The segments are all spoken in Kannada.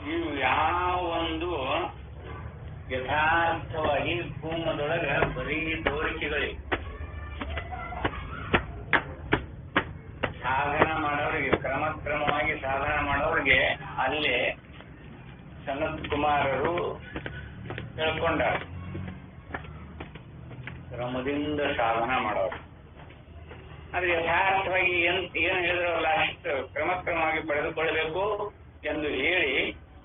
ಇವು ಯಾವೊಂದು ಯಥಾರ್ಥವಾಗಿ ಭೂಮದೊಳಗ ಬರೀ ತೋರಿಕೆಗಳಿವೆ. ಸಾಧನ ಮಾಡೋರಿಗೆ, ಕ್ರಮಕ್ರಮವಾಗಿ ಸಾಧನ ಮಾಡೋರಿಗೆ ಅಲ್ಲಿ ಸನತ್ ಕುಮಾರರು ಹೇಳ್ಕೊಂಡಾರ. ಕ್ರಮದಿಂದ ಸಾಧನ ಮಾಡೋರು ಅದು ಯಥಾರ್ಥವಾಗಿ ಏನ್ ಹೇಳಿದ್ರಲ್ಲ ಅಷ್ಟು ಕ್ರಮಕ್ರಮವಾಗಿ ಪಡೆದುಕೊಳ್ಳಬೇಕು ಎಂದು ಹೇಳಿ,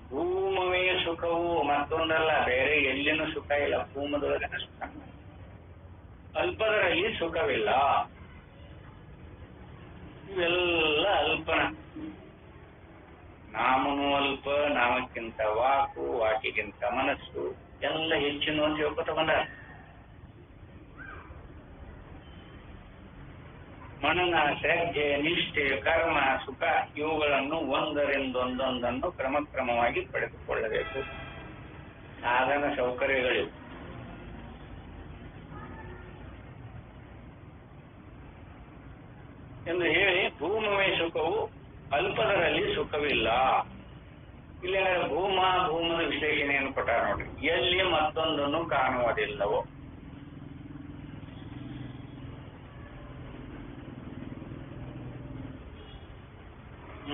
ಭೂಮವೇ ಸುಖವು ಮತ್ತೊಂದಲ್ಲ, ಬೇರೆ ಎಲ್ಲಿನೂ ಸುಖ ಇಲ್ಲ, ಭೂಮದೊಳಗಿನ ಸುಖ. ಅಲ್ಪದರಲ್ಲಿ ಸುಖವಿಲ್ಲ. ಇವೆಲ್ಲ ಅಲ್ಪನ. ನಾಮನು ಅಲ್ಪ, ನಾಮಕ್ಕಿಂತ ವಾಕು, ವಾಕಿಗಿಂತ ಮನಸ್ಸು ಎಲ್ಲ ಹೆಚ್ಚಿನ ಅಂತ ಹೇಳ್ಕೊತ ಬಂದಾರ. ಮನನ, ಶ್ರದ್ಧೆ, ನಿಷ್ಠೆ, ಕರ್ಮ, ಸುಖ ಇವುಗಳನ್ನು ಒಂದರಿಂದೊಂದೊಂದನ್ನು ಕ್ರಮಕ್ರಮವಾಗಿ ಪಡೆದುಕೊಳ್ಳಬೇಕು. ಸಾಧನ ಸೌಕರ್ಯಗಳಿವೆ. ಎಂದು ಹೇಳಿ, ಭೂಮವೇ ಸುಖವು ಅಲ್ಪದರಲ್ಲಿ ಸುಖವಿಲ್ಲ. ಇಲ್ಲಿ ಭೂಮದ ವಿಶ್ಲೇಷಣೆಯನ್ನು ಕೊಟ್ಟಾರ ನೋಡ್ರಿ. ಎಲ್ಲಿ ಮತ್ತೊಂದನ್ನು ಕಾಣುವುದಿಲ್ಲವೋ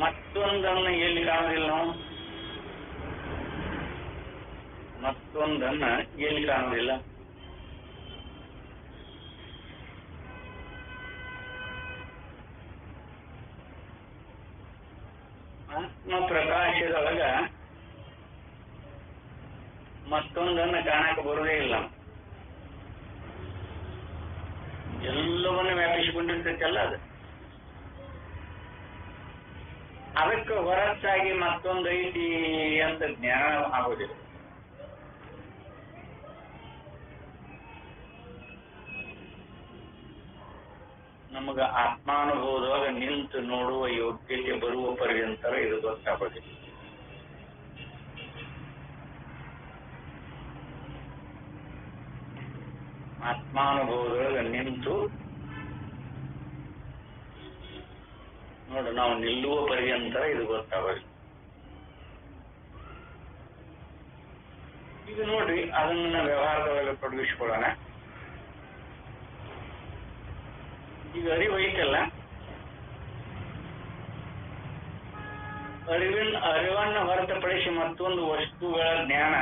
ಮತ್ತೊಂದನ್ನು ಎಲ್ಲಿ ಕಾಣುವುದಿಲ್ಲ ನಾವು? ಮತ್ತೊಂದನ್ನ ಎಲ್ಲಿ ಕಾಣುವುದಿಲ್ಲ? ಆತ್ಮ ಪ್ರಕಾಶದೊಳಗ ಮತ್ತೊಂದನ್ನ ಕಾಣಕ್ಕೆ ಬರುವುದೇ ಇಲ್ಲ. ಎಲ್ಲವನ್ನ ವ್ಯಾಪಿಸಿಕೊಂಡಿರ್ತೈತಲ್ಲ ಅದು. ಅದಕ್ಕೆ ಹೊರತಾಗಿ ಮತ್ತೊಂದೈತಿ ಅಂತ ಜ್ಞಾನ ಆಗೋದಿಲ್ಲ. ನಮಗ ಆತ್ಮಾನುಭವದೊಳಗ ನಿಂತು ನೋಡುವ ಯೋಗ್ಯತೆ ಬರುವ ಪರ್ಯಂತರ ಇದು ಗೊತ್ತಾಗೋದಿಲ್ಲ. ಆತ್ಮಾನುಭವದೊಳಗ ನಿಂತು ನೋಡ್ರಿ, ನಾವು ನಿಲ್ಲುವ ಪರ್ಯಂತರ ಇದು ಗೊತ್ತಾಗೋದಿಲ್ಲ. ಈಗ ನೋಡ್ರಿ, ಅದನ್ನ ವ್ಯವಹಾರದೊಳಗೆ ತೊಡಗಿಸ್ಕೊಳ್ಳೋಣ. ಈಗ ಅರಿವು ಐತಲ್ಲ, ಅರಿವನ್ನ ಹೊರತುಪಡಿಸಿ ಮತ್ತೊಂದು ವಸ್ತುಗಳ ಜ್ಞಾನ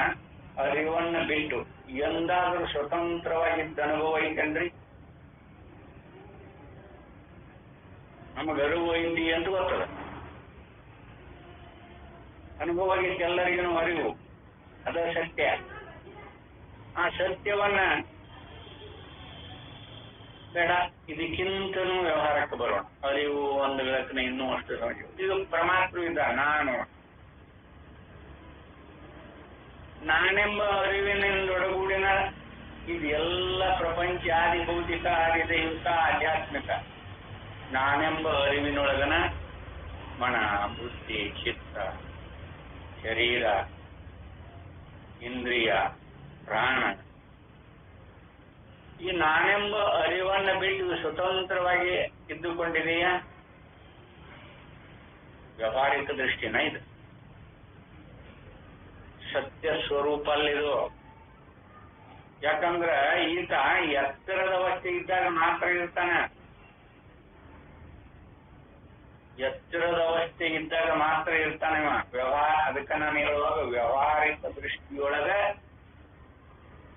ಅರಿವನ್ನ ಬಿಟ್ಟು ಎಂದಾದರೂ ಸ್ವತಂತ್ರವಾಗಿದ್ದ ಅನುಭವ ಐತೇನ್ರಿ? ನಮಗೆ ಅರಿವು ಐತಿ ಅಂತ ಗೊತ್ತದ. ಅನುಭವ ಆಗಿತ್ತು ಎಲ್ಲರಿಗೂ ಅರಿವು, ಅದ ಸತ್ಯ. ಆ ಸತ್ಯವನ್ನ ಬೇಡ, ಇದಕ್ಕಿಂತನೂ ವ್ಯವಹಾರಕ್ಕೆ ಬರೋಣ. ಅರಿವು ಒಂದು ಗಳಕ್ಕನ ಇನ್ನೂ ಅಷ್ಟು ಇದು ಪರಮಾತ್ಮ ಇದ್ದ ನಾನೆಂಬ ಅರಿವಿನಿಂದೊಡಗೂಡಿನ ಇದೆಲ್ಲ ಪ್ರಪಂಚ, ಆದಿ ಭೌತಿಕ, ಆದಿ ದೈವಿಕ, ಆಧ್ಯಾತ್ಮಿಕ. ನಾನೆಂಬ ಅರಿವಿನೊಳಗನ ಮನ, ಬುದ್ಧಿ, ಚಿತ್ತ, ಶರೀರ, ಇಂದ್ರಿಯ, ಪ್ರಾಣ, ಈ ನಾನೆಂಬ ಅರಿವನ್ನ ಬಿಟ್ಟು ಸ್ವತಂತ್ರವಾಗಿ ಇದ್ದುಕೊಂಡಿದೆಯಾ? ವ್ಯವಹಾರಿಕ ದೃಷ್ಟಿನ ಇದು. ಸತ್ಯ ಸ್ವರೂಪ ಅಲ್ಲಿದು. ಯಾಕಂದ್ರ ಈತ ಎತ್ತರದ ಅವಸ್ಥೆ ಇದ್ದಾಗ ಮಾತ್ರ ಇರ್ತಾನೆ. ಎತ್ತರದ ಅವಸ್ಥೆ ಇದ್ದಾಗ ಮಾತ್ರ ಇರ್ತಾನೆ ಅದಕ್ಕ ನಾನು ಹೇಳುವಾಗ ವ್ಯವಹಾರಿಕ ದೃಷ್ಟಿಯೊಳಗ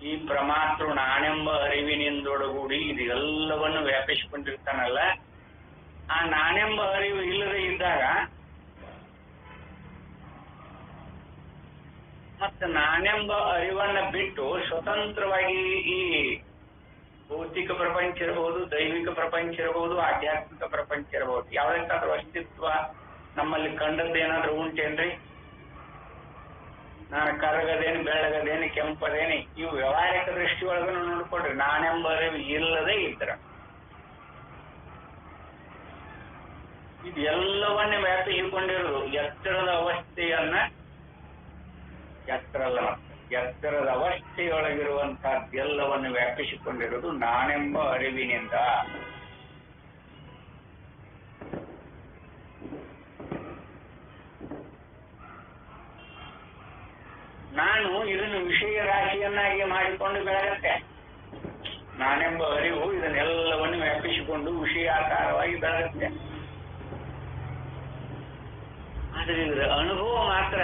ಈ ಪರಮಾತ್ಮ ನಾನೆಂಬ ಅರಿವಿನಿಂದೊಡಗೂಡಿ ಇದೆಲ್ಲವನ್ನು ವ್ಯಾಪಿಸಿಕೊಂಡಿರ್ತಾನಲ್ಲ, ಆ ನಾನೆಂಬ ಅರಿವು ಇಲ್ಲದೆ ಇದ್ದಾಗ ಮತ್ತೆ ನಾನೆಂಬ ಅರಿವನ್ನ ಬಿಟ್ಟು ಸ್ವತಂತ್ರವಾಗಿ ಈ ಭೌತಿಕ ಪ್ರಪಂಚ ಇರಬಹುದು, ದೈವಿಕ ಪ್ರಪಂಚ ಇರಬಹುದು, ಆಧ್ಯಾತ್ಮಿಕ ಪ್ರಪಂಚ ಇರಬಹುದು, ಯಾವುದಕ್ಕಾದ್ರೂ ಅಸ್ತಿತ್ವ ನಮ್ಮಲ್ಲಿ ಕಂಡದ್ದೇನಾದ್ರೂ ಉಂಟೇನ್ರಿ? ನಾನು ಕರಗದೇನಿ, ಬೆಳಗದೇನಿ, ಕೆಂಪದೇನಿ, ಇವು ವ್ಯವಹಾರಿಕ ದೃಷ್ಟಿಯೊಳಗನು ನೋಡ್ಕೊಡ್ರಿ. ನಾನೆಂಬ ಅರಿವು ಇಲ್ಲದೆ ಇದ್ರ ಇದೆಲ್ಲವನ್ನೇ ವ್ಯಾಪಿಸಿಕೊಂಡಿರೋದು ಎತ್ತರದ ಅವಸ್ಥೆಯನ್ನ, ಎತ್ತರದ ಅವಸ್ಥೆಯೊಳಗಿರುವಂತಹದ್ದೆಲ್ಲವನ್ನು ವ್ಯಾಪಿಸಿಕೊಂಡಿರುವುದು ನಾನೆಂಬ ಅರಿವಿನಿಂದ. ವಿಷಯ ರಾಶಿಯನ್ನಾಗಿ ಮಾಡಿಕೊಂಡು ಬೆಳಗತ್ತೆ. ನಾನೆಂಬ ಅರಿವು ಇದನ್ನೆಲ್ಲವನ್ನು ವ್ಯಾಪಿಸಿಕೊಂಡು ವಿಷಯಾಕಾರವಾಗಿ ಬೆಳಗತ್ತೆ. ಆದ್ರೆ ಇದರ ಅನುಭವ ಮಾತ್ರ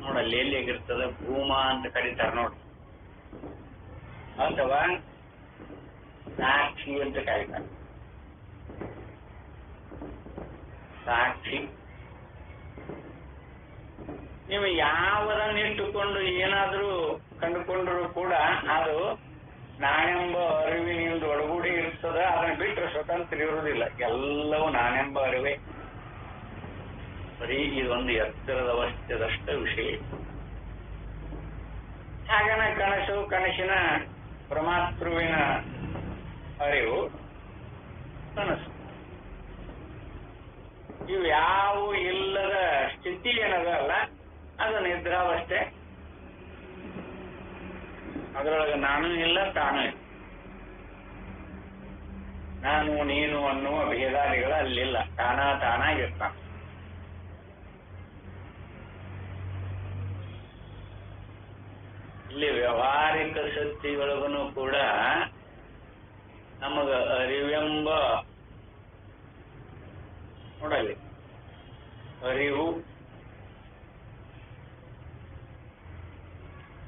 ನೋಡಲ್ಲಿ ಎಲ್ಲಿಗಿರ್ತದ, ಭೂಮ ಅಂತ ಕರೀತಾರೆ ನೋಡಿ, ಅಥವಾ ಸಾಕ್ಷಿ ಅಂತ ಕರೀತಾರೆ. ಸಾಕ್ಷಿ ನೀವು ಯಾವುದನ್ನಿಟ್ಟುಕೊಂಡು ಏನಾದ್ರೂ ಕಂಡುಕೊಂಡ್ರೂ ಕೂಡ ಅದು ನಾನೆಂಬ ಅರಿವಿನಿಂದ ಒಳಗೂಡಿ ಇರ್ತದ. ಅದನ್ನ ಬಿಟ್ಟರೆ ಸ್ವತಂತ್ರ ಇರುವುದಿಲ್ಲ. ಎಲ್ಲವೂ ನಾನೆಂಬ ಅರಿವೇ. ಬರೀ ಇದೊಂದು ಎತ್ತರದ ಅವಸ್ಥೆದಷ್ಟ ವಿಷಯ. ಹಾಗನ ಕನಸು, ಕನಸಿನ ಪರಮಾತ್ಮವಿನ ಅರಿವು ಕನಸು. ಇವು ಯಾವ ಇಲ್ಲದ ಸ್ಥಿತಿ ಏನದಲ್ಲ, ಅದು ನಿದ್ರಾವಸ್ಥೆ. ಅದರೊಳಗೆ ನಾನು ಇಲ್ಲ, ತಾನು ಇಲ್ಲ. ನಾನು ನೀನು ಅನ್ನುವ ಭೇದಾದಿಗಳು ಅಲ್ಲಿಲ್ಲ. ತಾನಾಗಿರ್ತಾನೆ. ಇಲ್ಲಿ ವ್ಯವಹಾರಿಕ ಶಕ್ತಿಗಳಿಗೂ ಕೂಡ ನಮಗ ಅರಿವೆಂಬ ನೋಡಲಿ ಅರಿವು,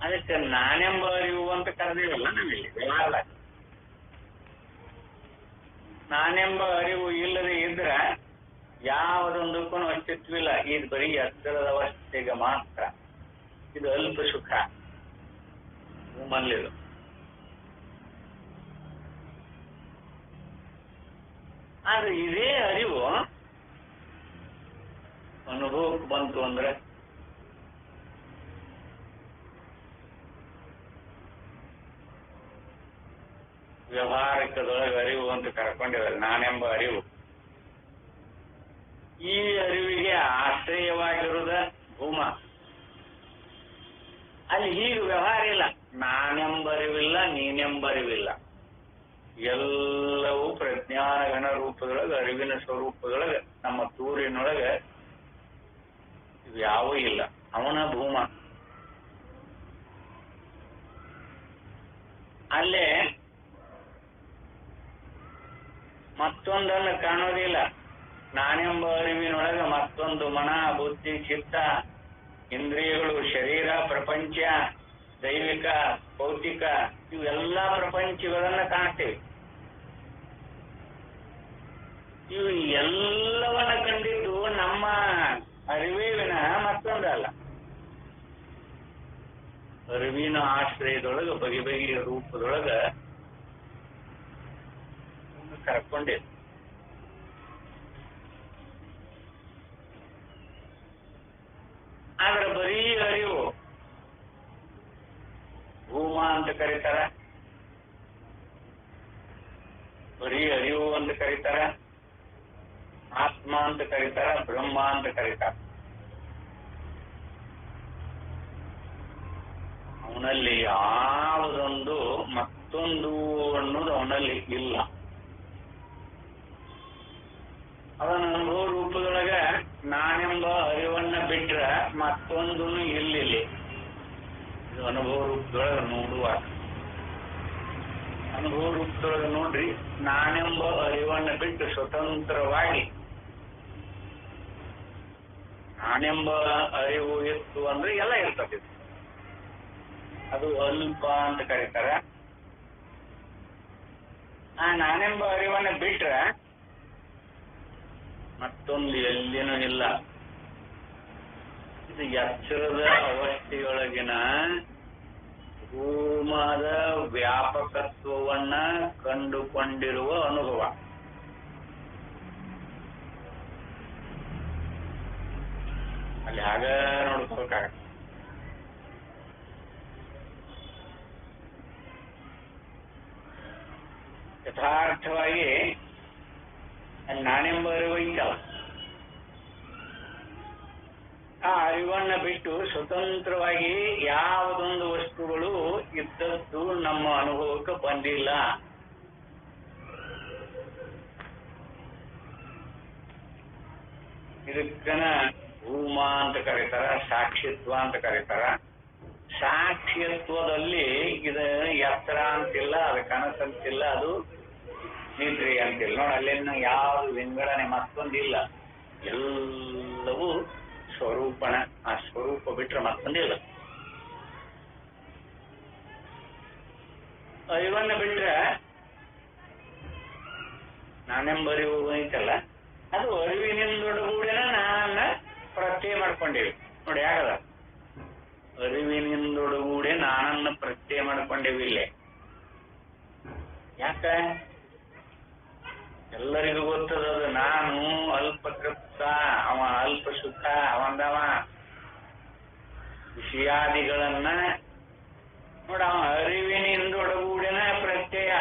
ಅದಕ್ಕೆ ನಾನೆಂಬ ಅರಿವು ಅಂತ ಕರೆದಿರಲ್ಲ ನಾವಿಲ್ಲಿ ವ್ಯವಹಾರ. ನಾನೆಂಬ ಅರಿವು ಇಲ್ಲದೆ ಇದ್ರ ಯಾವುದೊಂದಕ್ಕೂ ಅಸ್ತಿತ್ವಿಲ್ಲ. ಇದು ಬರೀ ಎತ್ತರದ ಅವಸ್ಥೆಗೆ ಮಾತ್ರ. ಇದು ಅಲ್ಪ ಸುಖ ಮಲ್ಲಿದು. ಆದ್ರೆ ಇದೇ ಅರಿವು ಅನುಭವಕ್ಕೆ ಬಂತು ಅಂದ್ರೆ ವ್ಯವಹಾರಿಕದೊಳಗೆ ಅರಿವು ಅಂತ ಕರ್ಕೊಂಡಿರಲ್ಲ. ನಾನೆಂಬ ಅರಿವು ಈ ಅರಿವಿಗೆ ಆಶ್ರಯವಾಗಿರುವುದ ಭೂಮ. ಅಲ್ಲಿ ಹೀಗೆ ವ್ಯವಹಾರ ಇಲ್ಲ. ನಾನೆಂಬ ಅರಿವಿಲ್ಲ, ನೀನೆಂಬ ಅರಿವಿಲ್ಲ. ಎಲ್ಲವೂ ಪ್ರಜ್ಞಾನಘನ ರೂಪದೊಳಗೆ, ಅರಿವಿನ ಸ್ವರೂಪದೊಳಗೆ, ನಮ್ಮ ತೂರಿನೊಳಗೆ ಇವ್ಯಾವೂ ಇಲ್ಲ. ಅವನ ಭೂಮ. ಅಲ್ಲೇ ಮತ್ತೊಂದನ್ನು ಕಾಣೋದಿಲ್ಲ. ನಾನೆಂಬ ಅರಿವಿನೊಳಗೆ ಮತ್ತೊಂದು ಮನ, ಬುದ್ಧಿ, ಚಿತ್ತ, ಇಂದ್ರಿಯಗಳು, ಶರೀರ, ಪ್ರಪಂಚ, ದೈವಿಕ, ಭೌತಿಕ ಇವೆಲ್ಲ ಪ್ರಪಂಚಗಳನ್ನ ಕಾಣ್ತೇವೆ. ಇವು ಎಲ್ಲವನ್ನ ಕಂಡಿದ್ದು ನಮ್ಮ ಅರಿವೇ ವಿನಃ ಮತ್ತೊಂದಲ್ಲ. ಅರಿವಿನ ಆಶ್ರಯದೊಳಗೆ ಬಗೆ ಬಗೆಯ ರೂಪದೊಳಗೆ ಕರ್ಕೊಂಡಿದೆ. ಆದ್ರೆ ಬರೀ ಅರಿವು ಭೂಮ ಅಂತ ಕರೀತಾರ, ಬರೀ ಅರಿವು ಅಂತ ಕರೀತಾರ, ಆತ್ಮ ಅಂತ ಕರೀತಾರ, ಬ್ರಹ್ಮ ಅಂತ ಕರೀತಾರ. ಅವನಲ್ಲಿ ಯಾವುದೊಂದು ಮತ್ತೊಂದು ಅನ್ನೋದು ಅವನಲ್ಲಿ ಇಲ್ಲ. ಅವನ ಅನುಭವ ರೂಪದೊಳಗ ನಾನೆಂಬ ಅರಿವನ್ನ ಬಿಟ್ರ ಮತ್ತೊಂದು ಇಲ್ಲಿಲ್ಲಿ. ಇದು ಅನುಭವ ರೂಪದೊಳಗ ನೋಡುವಾಗ, ಅನುಭವ ರೂಪದೊಳಗ ನೋಡ್ರಿ, ನಾನೆಂಬ ಅರಿವನ್ನ ಬಿಟ್ಟು ಸ್ವತಂತ್ರವಾಗಿ ನಾನೆಂಬ ಅರಿವು ಇತ್ತು ಅಂದ್ರೆ ಎಲ್ಲ ಇರ್ತದೆ. ಅದು ಅಲ್ಪ ಅಂತ ಕರೀತಾರ. ಆ ನಾನೆಂಬ ಅರಿವನ್ನ ಬಿಟ್ರ ಮತ್ತೊಂದು ಎಲ್ಲಿನೂ ಇಲ್ಲ. ಇದು ಎಚ್ಚರದ ಅವಸ್ಥೆಯೊಳಗಿನ ಭೂಮದ ವ್ಯಾಪಕತ್ವವನ್ನ ಕಂಡುಕೊಂಡಿರುವ ಅನುಭವ. ಅಲ್ಲಿ ಹಾಗ ನೋಡ್ಕೋಬೇಕಾಗತ್ತೆ. ಯಥಾರ್ಥವಾಗಿ ಅಲ್ಲಿ ನಾನೆಂಬ ಅರಿವು ಐತಲ್ಲ, ಆ ಅರಿವನ್ನ ಬಿಟ್ಟು ಸ್ವತಂತ್ರವಾಗಿ ಯಾವುದೊಂದು ವಸ್ತುಗಳು ಇದ್ದದ್ದು ನಮ್ಮ ಅನುಭವಕ್ಕೆ ಬಂದಿಲ್ಲ. ಇದಕ್ಕನ ಭೂಮ ಅಂತ ಕರೀತಾರ, ಸಾಕ್ಷಿತ್ವ ಅಂತ ಕರೀತಾರ. ಸಾಕ್ಷ್ಯತ್ವದಲ್ಲಿ ಇದು ಎತ್ತರ ಅಂತಿಲ್ಲ, ಅದು ಕನಸಂತಿಲ್ಲ, ಅದು ನಿದ್ರೆ ಅಂತಿಲ್ಲ. ನೋಡಿ, ಅಲ್ಲಿನ ಯಾವ ವಿಂಗಡಣೆ ಮತ್ತೊಂದಿಲ್ಲ, ಎಲ್ಲವೂ ಸ್ವರೂಪಣ. ಆ ಸ್ವರೂಪ ಬಿಟ್ರೆ ಮತ್ತೊಂದಿಲ್ಲ. ಇವನ್ನ ಬಿಟ್ರೆ ನಾನೆಂಬರಿವು ಐತಲ್ಲ, ಅದು ಅರಿವಿನಿಂದೊಡಗೂಡಿನ ನಾನನ್ನ ಪ್ರತ್ಯಯ ಮಾಡ್ಕೊಂಡೇವಿ. ನೋಡಿ ಆಗದ, ಅರಿವಿನಿಂದೊಡಗೂಡಿ ನಾನನ್ನ ಪ್ರತ್ಯಯ ಮಾಡ್ಕೊಂಡೇವಿ ಇಲ್ಲೇ. ಯಾಕ? ಎಲ್ಲರಿಗೂ ಗೊತ್ತದದು, ನಾನು ಅಲ್ಪ ತೃಪ್ತ, ಅವ ಅಲ್ಪ ಸುಖ, ಅವಂದವ ವಿಷಯಾದಿಗಳನ್ನ ನೋಡ. ಅವ ಅರಿವಿನಿಂದೊಡಗೂಡಿನ ಪ್ರತ್ಯಯ,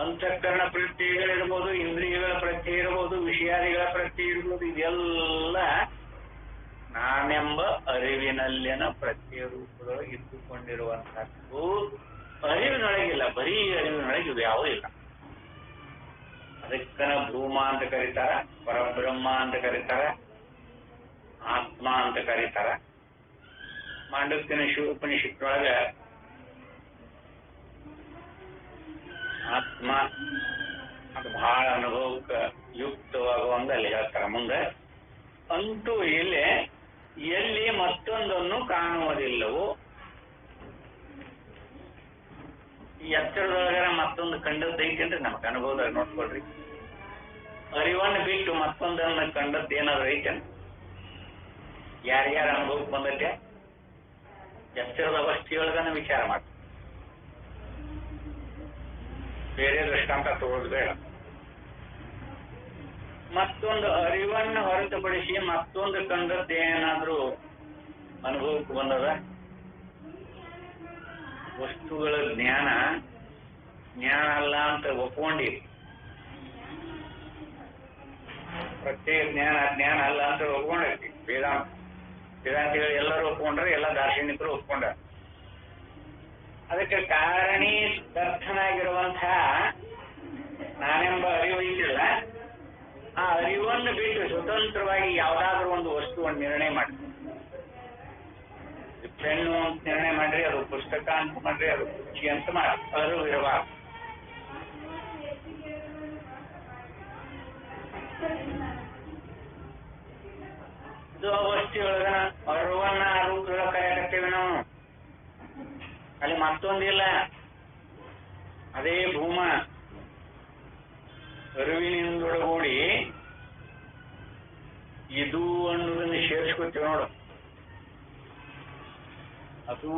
ಅಂತಃಕರಣ ಪ್ರತ್ಯಯಗಳಿರ್ಬೋದು, ಇಂದ್ರಿಯಗಳ ಪ್ರತ್ಯಯ ಇರ್ಬೋದು, ವಿಷಯಾದಿಗಳ ಪ್ರತ್ಯಯ ಇರ್ಬೋದು. ಇದೆಲ್ಲ ನಾನೆಂಬ ಅರಿವಿನಲ್ಲಿನ ಪ್ರತ್ಯಯ ರೂಪದೊಳಗೆ ಇಟ್ಟುಕೊಂಡಿರುವಂತಹದ್ದು. ಅರಿವಿನೊಳಗಿಲ್ಲ, ಬರೀ ಅರಿವಿನೊಳಗೆ ಇದು ಯಾವುದೂ ಇಲ್ಲ. ಅದಕ್ಕನ ಭೂಮ ಅಂತ ಕರೀತಾರ, ಪರಬ್ರಹ್ಮ ಅಂತ ಕರೀತಾರ, ಆತ್ಮ ಅಂತ ಕರೀತಾರ. ಮಾಂಡವ್ಯನ ಉಪನಿಷತ್ತಿನೊಳಗ ಆತ್ಮ ಅದು ಬಹಳ ಅನುಭವಕ್ಕೆ ಯುಕ್ತವಾಗುವಂದಲ್ಲಿ ಹೇಳ್ತಾರ ಮುಂದೆ. ಅಂತೂ ಇಲ್ಲಿ ಎಲ್ಲಿ ಮತ್ತೊಂದನ್ನು ಕಾಣುವುದಿಲ್ಲವೋ, ಎತ್ತರದೊಳಗರ ಮತ್ತೊಂದು ಕಂಡದ್ದೈತಿ ಅಂದ್ರೆ ನಮ್ಗೆ ಅನುಭವದಾಗ ನೋಡ್ಕೊಳ್ರಿ. ಅರಿವನ್ನ ಬಿಟ್ಟು ಮತ್ತೊಂದನ್ನ ಕಂಡದ್ದು ಏನಾದ್ರು ಐತೆ? ಯಾರ್ಯಾರ ಅನುಭವಕ್ಕೆ ಬಂದೈತೆ? ಎತ್ತರದ ಅವಸ್ಥೆಯೊಳಗನ ವಿಚಾರ ಮಾಡಿ, ಬೇರೆ ದೃಷ್ಟಾಂತ ತಗೊಳ್ಳೋದು ಬೇಡ. ಮತ್ತೊಂದು ಅರಿವನ್ನು ಹೊರತುಪಡಿಸಿ ಮತ್ತೊಂದು ಕಂಡದ್ದು ಏನಾದ್ರೂ ಅನುಭವಕ್ಕೆ ಬಂದದ? ವಸ್ತುಗಳ ಜ್ಞಾನ ಅಲ್ಲ ಅಂತ ಒಪ್ಕೊಂಡಿರಿ. ಪ್ರತ್ಯೇಕ ಜ್ಞಾನ ಅಲ್ಲ ಅಂತ ಒಪ್ಕೊಂಡಿರ್ತಿ. ವೇದಾಂತಿಗಳು ಎಲ್ಲರೂ ಒಪ್ಕೊಂಡ್ರೆ, ಎಲ್ಲ ದಾರ್ಶನಿಕರು ಒಪ್ಕೊಂಡ. ಅದಕ್ಕೆ ಕಾರಣಿ ದರ್ಥನಾಗಿರುವಂತಹ ನಾನೆಂಬ ಅರಿವು ಇದೆಯಲ್ಲ, ಆ ಅರಿವನ್ನು ಬಿಟ್ಟು ಸ್ವತಂತ್ರವಾಗಿ ಯಾವುದಾದ್ರೂ ಒಂದು ವಸ್ತುವನ್ನು ನಿರ್ಣಯ ಮಾಡಿ, ಪೆನ್ನು ಅಂತ ನಿರ್ಣಯ ಮಾಡ್ರಿ, ಅದು ಪುಸ್ತಕ ಅಂತ ಮಾಡ್ರಿ, ಅದು ಕುರ್ಚಿ ಅಂತ ಮಾಡಿ, ಅರಿವು ಇರಬಾರ್ದು. ಇದು ಅವಸ್ಥೆಯೊಳಗ ಅರಿವನ್ನ ರೂಪದೊಳಗೆ ಕರೆಯಕತ್ತೇವೆ ನಾವು. ಅಲ್ಲಿ ಮತ್ತೊಂದಿಲ್ಲ, ಅದೇ ಭೂಮ. ಅರಿವಿನಿಂದೊಡಗೂಡಿ ಇದು ಅನ್ನೋದನ್ನು ಸೇರಿಸ್ಕೊತೀವಿ ನೋಡು. ಅದು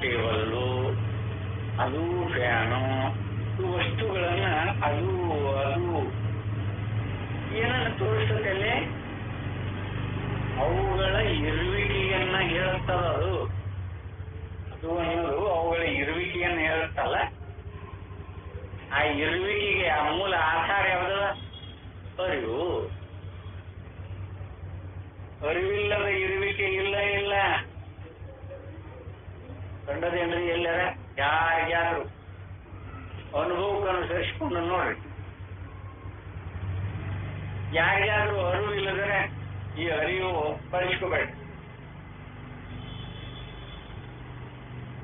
ಟೇಬಲ್ಲು, ಅದು ಫ್ಯಾನು, ವಸ್ತುಗಳನ್ನ ಅದು ಏನನ್ನ ತೋರಿಸುತ್ತಲ್ಲಿ ಅವುಗಳ ಇರುವಿಕೆಯನ್ನ ಹೇಳುತ್ತದ. ಅದು ಅನ್ನೋದು ಅವುಗಳ ಇರುವಿಕೆಯನ್ನ ಹೇಳುತ್ತಲ್ಲ. ಆ ಇರುವಿಕೆಗೆ ಆ ಮೂಲ ಆಧಾರ ಯಾವ್ದದ? ಅರಿವು. ಅರಿವಿಲ್ಲದ ಇರುವಿಕೆ ಇಲ್ಲ. ಕಂಡದೇನ್ರಿ ಎಲ್ಲರ ಯಾರಿಗಾದ್ರು ಅನುಭವಕ್ಕೆ ಅನುಸರಿಸಿಕೊಂಡು ನೋಡ್ರಿ. ಯಾರಿಗಾದ್ರೂ ಅರಿವು ಇಲ್ಲದ್ರೆ ಈ ಅರಿವು ಪರಿಸ್ಕೋಬೇಡ.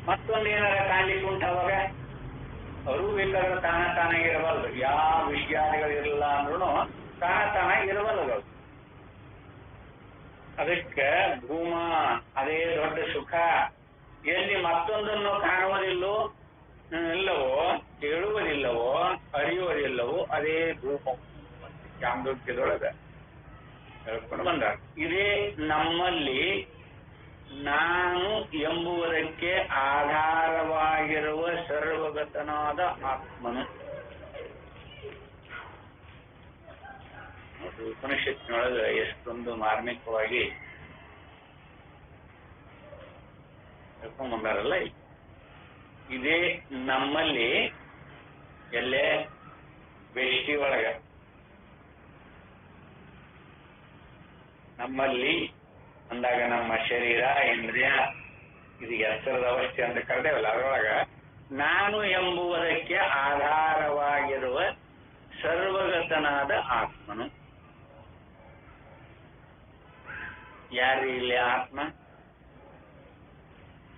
ಮತ್ತೊಂದೇನಾರ ಕಾಣ್ಲಿಕ್ಕೆ ಉಂಟಾವಾಗ ಅರಿವು ಬೇಕಾದ್ರೆ ತಾನಾಗಿರಬಲ್ಲದು. ಯಾವ ವಿಷಯಾದಿಗಳಿರಲ್ಲ ಅಂದ್ರೂ ತಾನಾಗಿರಬಲ್ಲದು. ಅದಕ್ಕೆ ಭೂಮ ಅದೇ ದೊಡ್ಡ ಸುಖ. ಎಲ್ಲಿ ಮತ್ತೊಂದನ್ನು ಕಾಣುವುದಿಲ್ಲವೋ, ಕೇಳುವುದಿಲ್ಲವೋ, ಅರಿಯುವುದಿಲ್ಲವೋ ಅದೇ ಭೂಮ. ಚಾಂದೋಗ್ಯದೊಳಗ ಹೇಳ್ಕೊಂಡು ಬಂದ. ಇದೇ ನಮ್ಮಲ್ಲಿ ನಾನು ಎಂಬುವುದಕ್ಕೆ ಆಧಾರವಾಗಿರುವ ಸರ್ವಗತನಾದ ಆತ್ಮನು. ಉಪನಿಷತ್ತಿನೊಳಗ ಎಷ್ಟೊಂದು ಮಾರ್ಮಿಕವಾಗಿ ಹೇಳ್ಕೊಂಡ್ ಬಂದಾರಲ್ಲ. ಇದೇ ನಮ್ಮಲ್ಲಿ ಎಲ್ಲೇ ಬೇಷ್ಟಿ ಒಳಗ ನಮ್ಮಲ್ಲಿ ಅಂದಾಗ ನಮ್ಮ ಶರೀರ, ಇಂದ್ರಿಯ, ಇದು ಎತ್ತರದ ಅವಸ್ಥೆ ಅಂತ ಕರೆದೇವಲ್ಲ, ಅದರೊಳಗ ನಾನು ಎಂಬುವುದಕ್ಕೆ ಆಧಾರವಾಗಿರುವ ಸರ್ವಗತನಾದ ಆತ್ಮನು. ಯಾರು ಇಲ್ಲಿ ಆತ್ಮ?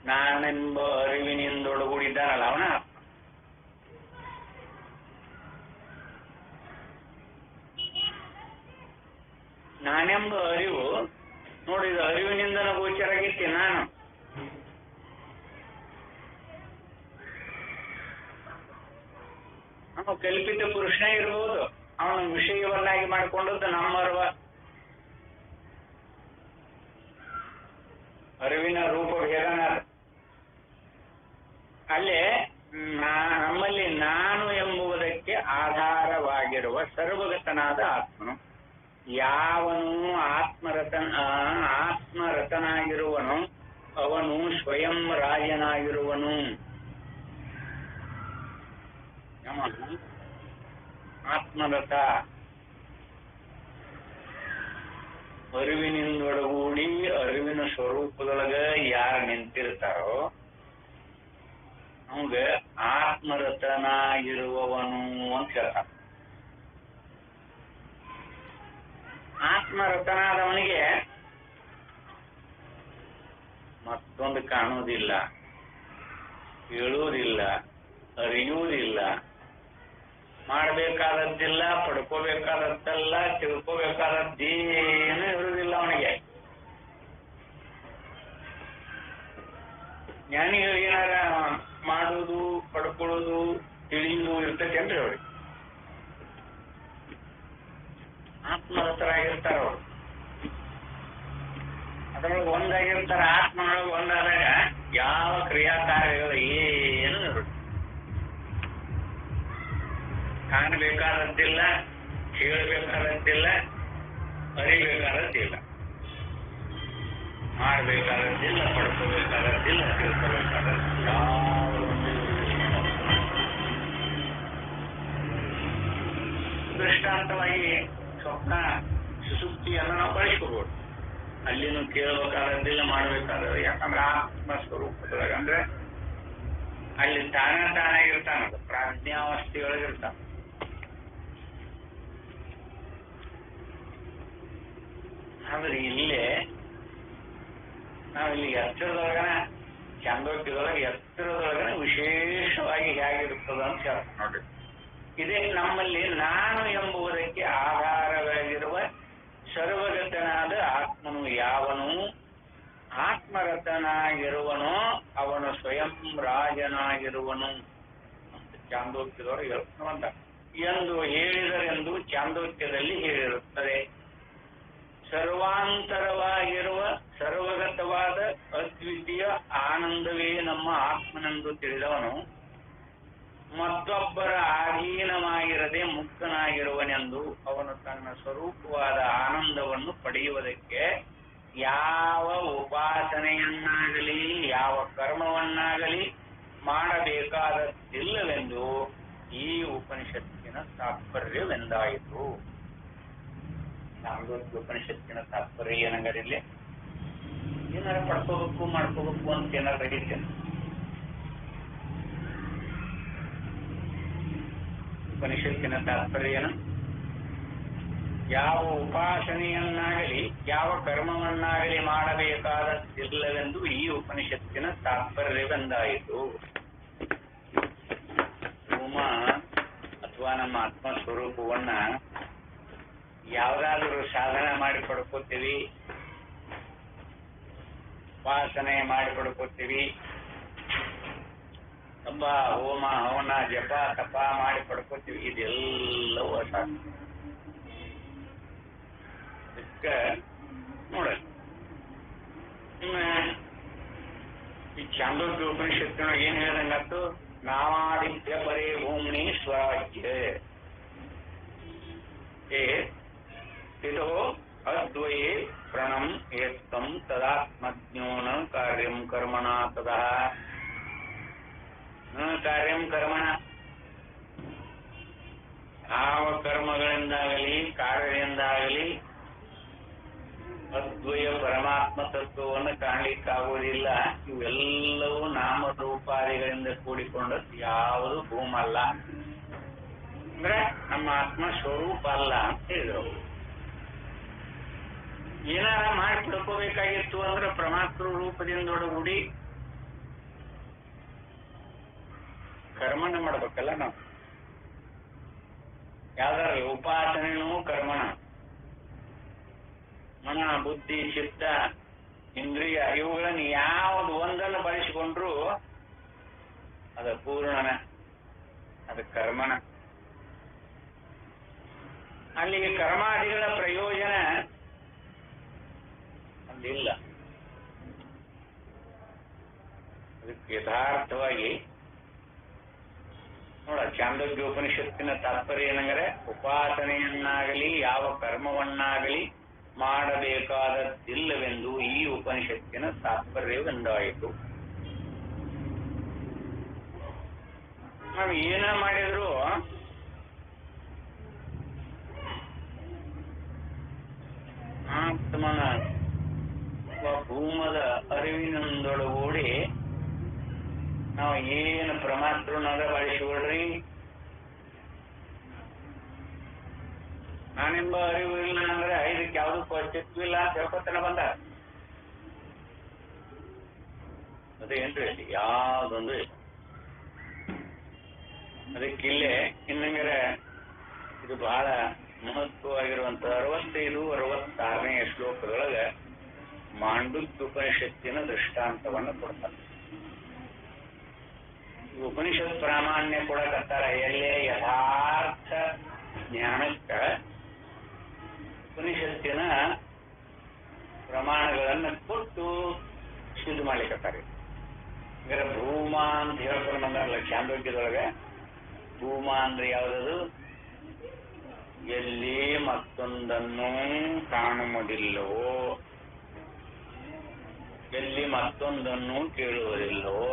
ನಾನೆಂಬ ಅರಿವಿನಿಂದೊಡಗೂಡಿದ್ದಾನಲ್ಲ ಅವನ ಆತ್ಮ. ನಾನೆಂಬ ಅರಿವು ನೋಡಿದ ಅರಿವಿನಿಂದ ಗೋಚರಾಗಿತ್ತೆ. ನಾನು ಕಲ್ಪಿತ ಪುರುಷನೇ ಇರಬಹುದು, ಅವನ ವಿಷಯವನ್ನಾಗಿ ಮಾಡಿಕೊಂಡದ್ದು ನಮ್ಮರ್ವ. ಅರಿವಿನ ರೂಪ ಭೇದನ. ಅಲ್ಲೇ ನಮ್ಮಲ್ಲಿ ನಾನು ಎಂಬುದಕ್ಕೆ ಆಧಾರವಾಗಿರುವ ಸರ್ವಗತನಾದ ಆತ್ಮನು. ಯಾವನು ಆತ್ಮರತನಾಗಿರುವನು ಅವನು ಸ್ವಯಂ ರಾಜನಾಗಿರುವನು. ಆತ್ಮರತ ಅರಿವಿನಿಂದೊಡಗೂಡಿ ಅರಿವಿನ ಸ್ವರೂಪದೊಳಗ ಯಾರು ನಿಂತಿರ್ತಾರೋ ಅವಂಗ ಆತ್ಮರತನಾಗಿರುವವನು ಅಂತ ಹೇಳ್ತಾರೆ. ಆತ್ಮರತನಾದವನಿಗೆ ಮತ್ತೊಂದು ಕಾಣುವುದಿಲ್ಲ, ಹೇಳುವುದಿಲ್ಲ, ಅರಿಯುವುದಿಲ್ಲ, ಮಾಡಬೇಕಾದದ್ದಿಲ್ಲ, ಪಡ್ಕೋಬೇಕಾದದ್ದಲ್ಲ, ತಿಳ್ಕೋಬೇಕಾದದ್ದೇನು ಇರುವುದಿಲ್ಲ ಅವನಿಗೆ. ಜ್ಞಾನಿಗಳಿಗೆ ಏನಾರ ಮಾಡುವುದು, ಪಡ್ಕೊಳ್ಳೋದು, ತಿಳಿಯುವುದು ಇರ್ತೈತೇನ್ರಿ ಅವ್ರಿಗೆ? ಆತ್ಮರತರಾಗಿರ್ತಾರ ಅವರು. ಅದರೊಳಗೆ ಒಂದಾಗಿರ್ತಾರ. ಆತ್ಮನೊಳಗೆ ಒಂದಾದಾಗ ಯಾವ ಕ್ರಿಯಾಕಾರ್ಯಗಳು ಏನು ಇರುತ್ತೆ. ಕಾಣಬೇಕಾದದ್ದಿಲ್ಲ, ಕೇಳಬೇಕಾದದ್ದಿಲ್ಲ, ಅರಿಬೇಕಾದದ್ದಿಲ್ಲ, ಮಾಡಬೇಕಾದದ್ದಿಲ್ಲ, ಪಡ್ಕೋಬೇಕಾದದ್ದಿಲ್ಲ, ತಿಳ್ಕೋಬೇಕಾದದ್ದಿಲ್ಲ. ದೃಷ್ಟಾಂತವಾಗಿ ಸ್ವಪ್ನ ಸುಸುಪ್ತಿಯನ್ನು ನಾವು ಬಳಸ್ಕೋಬಹುದು. ಅಲ್ಲಿನೂ ಕೇಳಬೇಕಾದದ್ದಿಲ್ಲ, ಮಾಡಬೇಕಾದ್ರೆ. ಯಾಕಂದ್ರೆ ಆತ್ಮ ಸ್ವರೂಪದೊಳಗೆ ಅಂದ್ರೆ ಅಲ್ಲಿ ತಾನಾಗಿರ್ತಾನದು, ಪ್ರಾಜ್ಞಾವಸ್ಥೆಯೊಳಗಿರ್ತಾನ. ಆದ್ರೆ ಇಲ್ಲೇ ನಾವಿಲ್ಲಿ ಎತ್ತರದೊಳಗನ ಚಾಂದೋಕ್ಯದೊಳಗೆ ಎತ್ತರದೊಳಗನ ವಿಶೇಷವಾಗಿ ಹೇಗಿರುತ್ತದೆ ಅಂತ ಹೇಳ್ತಾರೆ ನೋಡ್ರಿ. ಇದೇ ನಮ್ಮಲ್ಲಿ ನಾನು ಎಂಬುದಕ್ಕೆ ಆಧಾರವಾಗಿರುವ ಸರ್ವಗತನಾದ ಆತ್ಮನು ಯಾವನು ಆತ್ಮರತನಾಗಿರುವನೋ ಅವನು ಸ್ವಯಂ ರಾಜನಾಗಿರುವನು ಅಂತ ಚಾಂದೋಕ್ಯದವರು ಹೇಳ್ಕೊಂಡ ಎಂದು ಹೇಳಿದರೆಂದು ಚಾಂದೋಕ್ಯದಲ್ಲಿ ಹೇಳಿರುತ್ತದೆ. ಸರ್ವಾಂತರವಾಗಿರುವ ಸರ್ವಗತವಾದ ಅದ್ವಿತೀಯ ಆನಂದವೇ ನಮ್ಮ ಆತ್ಮನೆಂದು ತಿಳಿದವನು ಮತ್ತೊಬ್ಬರ ಅಧೀನವಾಗಿರದೆ ಮುಕ್ತನಾಗಿರುವನೆಂದು ಅವನು ತನ್ನ ಸ್ವರೂಪವಾದ ಆನಂದವನ್ನು ಪಡೆಯುವುದಕ್ಕೆ ಯಾವ ಉಪಾಸನೆಯನ್ನಾಗಲಿ ಯಾವ ಕರ್ಮವನ್ನಾಗಲಿ ಮಾಡಬೇಕಾದದ್ದಿಲ್ಲವೆಂದು ಈ ಉಪನಿಷತ್ತಿನ ತಾತ್ಪರ್ಯವೆಂದಾಯಿತು. ಉಪನಿಷತ್ತಿನ ತಾತ್ಪರ್ಯ ಏನಂಗಾರಿಲ್ಲಿ ಏನಾರ ಪಡ್ಕೋಬೇಕು ಮಾಡ್ಕೋಬೇಕು ಅಂತ ಏನಾರ ಹಿಡಿತೇನೆ. ಉಪನಿಷತ್ತಿನ ತಾತ್ಪರ್ಯ ಏನು? ಯಾವ ಉಪಾಸನೆಯನ್ನಾಗಲಿ ಯಾವ ಕರ್ಮವನ್ನಾಗಲಿ ಮಾಡಬೇಕಾದದ್ದಿಲ್ಲವೆಂದು ಈ ಉಪನಿಷತ್ತಿನ ತಾತ್ಪರ್ಯವೆಂದಾಯಿತು. ಹೋಮ ಅಥವಾ ನಮ್ಮ ಆತ್ಮಸ್ವರೂಪವನ್ನ ಯಾವುದಾದ್ರೂ ಸಾಧನ ಮಾಡಿ ಪಡ್ಕೋತೀವಿ, ಉಪಾಸನೆ ಮಾಡಿ ಪಡ್ಕೋತೀವಿ, ಹಬ್ಬ ಹೋಮ ಹವನ ಜಪ ತಪ ಮಾಡಿ ಪಡ್ಕೋತೀವಿ. ಇದೆಲ್ಲವೂ ಅಸಾಧ್ಯ. ಅದಕ್ಕೆ ನೋಡ ಈ ಚಾಂದೋಗ್ಯ ಉಪನಿಷತ್ತಿನ ಏನ್ ಹೇಳ್ದಂಗಾತು, ನಾವಾದಿತ್ಯ ಪರೇ ಭೂಮ್ನಿ ಸ್ವರಾಜ್ಯ ಇದು ಅದ್ವಯೇ ಪ್ರಣಂ ಏತ್ತಂ ತದಾತ್ಮಜ್ಞೋನ ಕಾರ್ಯಂ ಕರ್ಮಣ ತದಾ ನ ಕಾರ್ಯಂ ಕರ್ಮಣ. ಯಾವ ಕರ್ಮಗಳಿಂದಾಗಲಿ ಕಾರ್ಯದಿಂದಾಗಲಿ ಅದ್ವಯ ಪರಮಾತ್ಮ ತತ್ವವನ್ನು ಕಾಣಲಿಕ್ಕಾಗುವುದಿಲ್ಲ. ಇವೆಲ್ಲವೂ ನಾಮರೂಪಾದಿಗಳಿಂದ ಕೂಡಿಕೊಂಡದ್ದು ಯಾವುದು ಭೂಮಲ್ಲ. ಅಂದ್ರೆ ನಮ್ಮ ಆತ್ಮ ಸ್ವರೂಪ ಅಲ್ಲ ಅಂತ ಹೇಳಿದ್ರು. ಏನಾರ ಮಾಡಿ ಪಡ್ಕೋಬೇಕಾಗಿತ್ತು ಅಂದ್ರೆ ಪರಮಾತ್ಮ ರೂಪದಿಂದ ಒಡಗೂಡಿ ಕರ್ಮನ ಮಾಡ್ಬೇಕಲ್ಲ ನಾವು. ಯಾವ್ದಾರ ಉಪಾಸನೆನೂ ಕರ್ಮಣ. ಮನ, ಬುದ್ಧಿ, ಚಿತ್ತ, ಇಂದ್ರಿಯ ಇವುಗಳನ್ನು ಯಾವ್ದು ಒಂದನ್ನು ಬಳಸಿಕೊಂಡ್ರು ಅದು ಪೂರ್ಣನ, ಅದು ಕರ್ಮನ. ಅಲ್ಲಿಗೆ ಕರ್ಮಾದಿಗಳ ಪ್ರಯೋಜನ ಅಲ್ಲಿಲ್ಲ. ಅದಕ್ಕೆ ಯಥಾರ್ಥವಾಗಿ ನೋಡ, ಚಾಂದೋಗ್ಯ ಉಪನಿಷತ್ತಿನ ತಾತ್ಪರ್ಯ ಏನಂದ್ರೆ, ಉಪಾಸನೆಯನ್ನಾಗಲಿ ಯಾವ ಕರ್ಮವನ್ನಾಗಲಿ ಮಾಡಬೇಕಾದದ್ದಿಲ್ಲವೆಂದು ಈ ಉಪನಿಷತ್ತಿನ ತಾತ್ಪರ್ಯವೆಂದಾಯಿತು. ನಾವು ಏನ ಮಾಡಿದ್ರು ಆತ್ಮನ ಭೂಮದ ಅರಿವಿನೊಂದೊಳಗೂಡಿ ನಾವು ಏನು ಪರಮಾತ್ಮನಾಗ ಬಳಸಿಕೊಳ್ರಿ, ನಾನೆಂಬ ಅರಿವು ಇಲ್ಲ ಅಂದ್ರೆ ಇದಕ್ಕೆ ಯಾವುದಕ್ಕೂ ಅಸ್ತಿತ್ವ ಇಲ್ಲ ಅಂತ ಹೇಳ್ಕೊತಾನೆ ಬಂದ. ಅದೇನ್ರಿ ಅಲ್ಲಿ ಯಾವ್ದೊಂದು ಇಲ್ಲ. ಅದಕ್ಕಿಲ್ಲೇ ಇನ್ನಂಗರೆ ಇದು ಬಹಳ ಮಹತ್ವವಾಗಿರುವಂತ 65, 66ನೇ ಶ್ಲೋಕದೊಳಗೆ ಮಾಂಡುಕ್ಯ ಉಪನಿಷತ್ತಿನ ದೃಷ್ಟಾಂತವನ್ನು ಕೊಡ್ತಾರೆ. ಉಪನಿಷತ್ ಪ್ರಾಮಾಣ್ಯ ಕೊಡಕತ್ತಾರ ಎಲ್ಲೇ ಯಥಾರ್ಥ ಜ್ಞಾನಕ್ಕ ಉಪನಿಷತ್ತಿನ ಪ್ರಮಾಣಗಳನ್ನ ಕೊಟ್ಟು ಸಿದ್ಧ ಮಾಡ್ಲಿಕ್ಕತ್ತಾರೆ. ಅಂದ್ರೆ ಭೂಮ ಅಂತ ಹೇಳ್ಕೊಂಡು ಬಂದಾರಲ್ಲ ಚಾಂದೋಗ್ಯದೊಳಗೆ, ಭೂಮ ಅಂದ್ರೆ ಯಾವ್ದದು? ಎಲ್ಲಿ ಮತ್ತೊಂದನ್ನು ಕಾಣುವುದಿಲ್ಲವೋ, ಎಲ್ಲಿ ಮತ್ತೊಂದನ್ನು ಕೇಳುವುದಿಲ್ಲವೋ,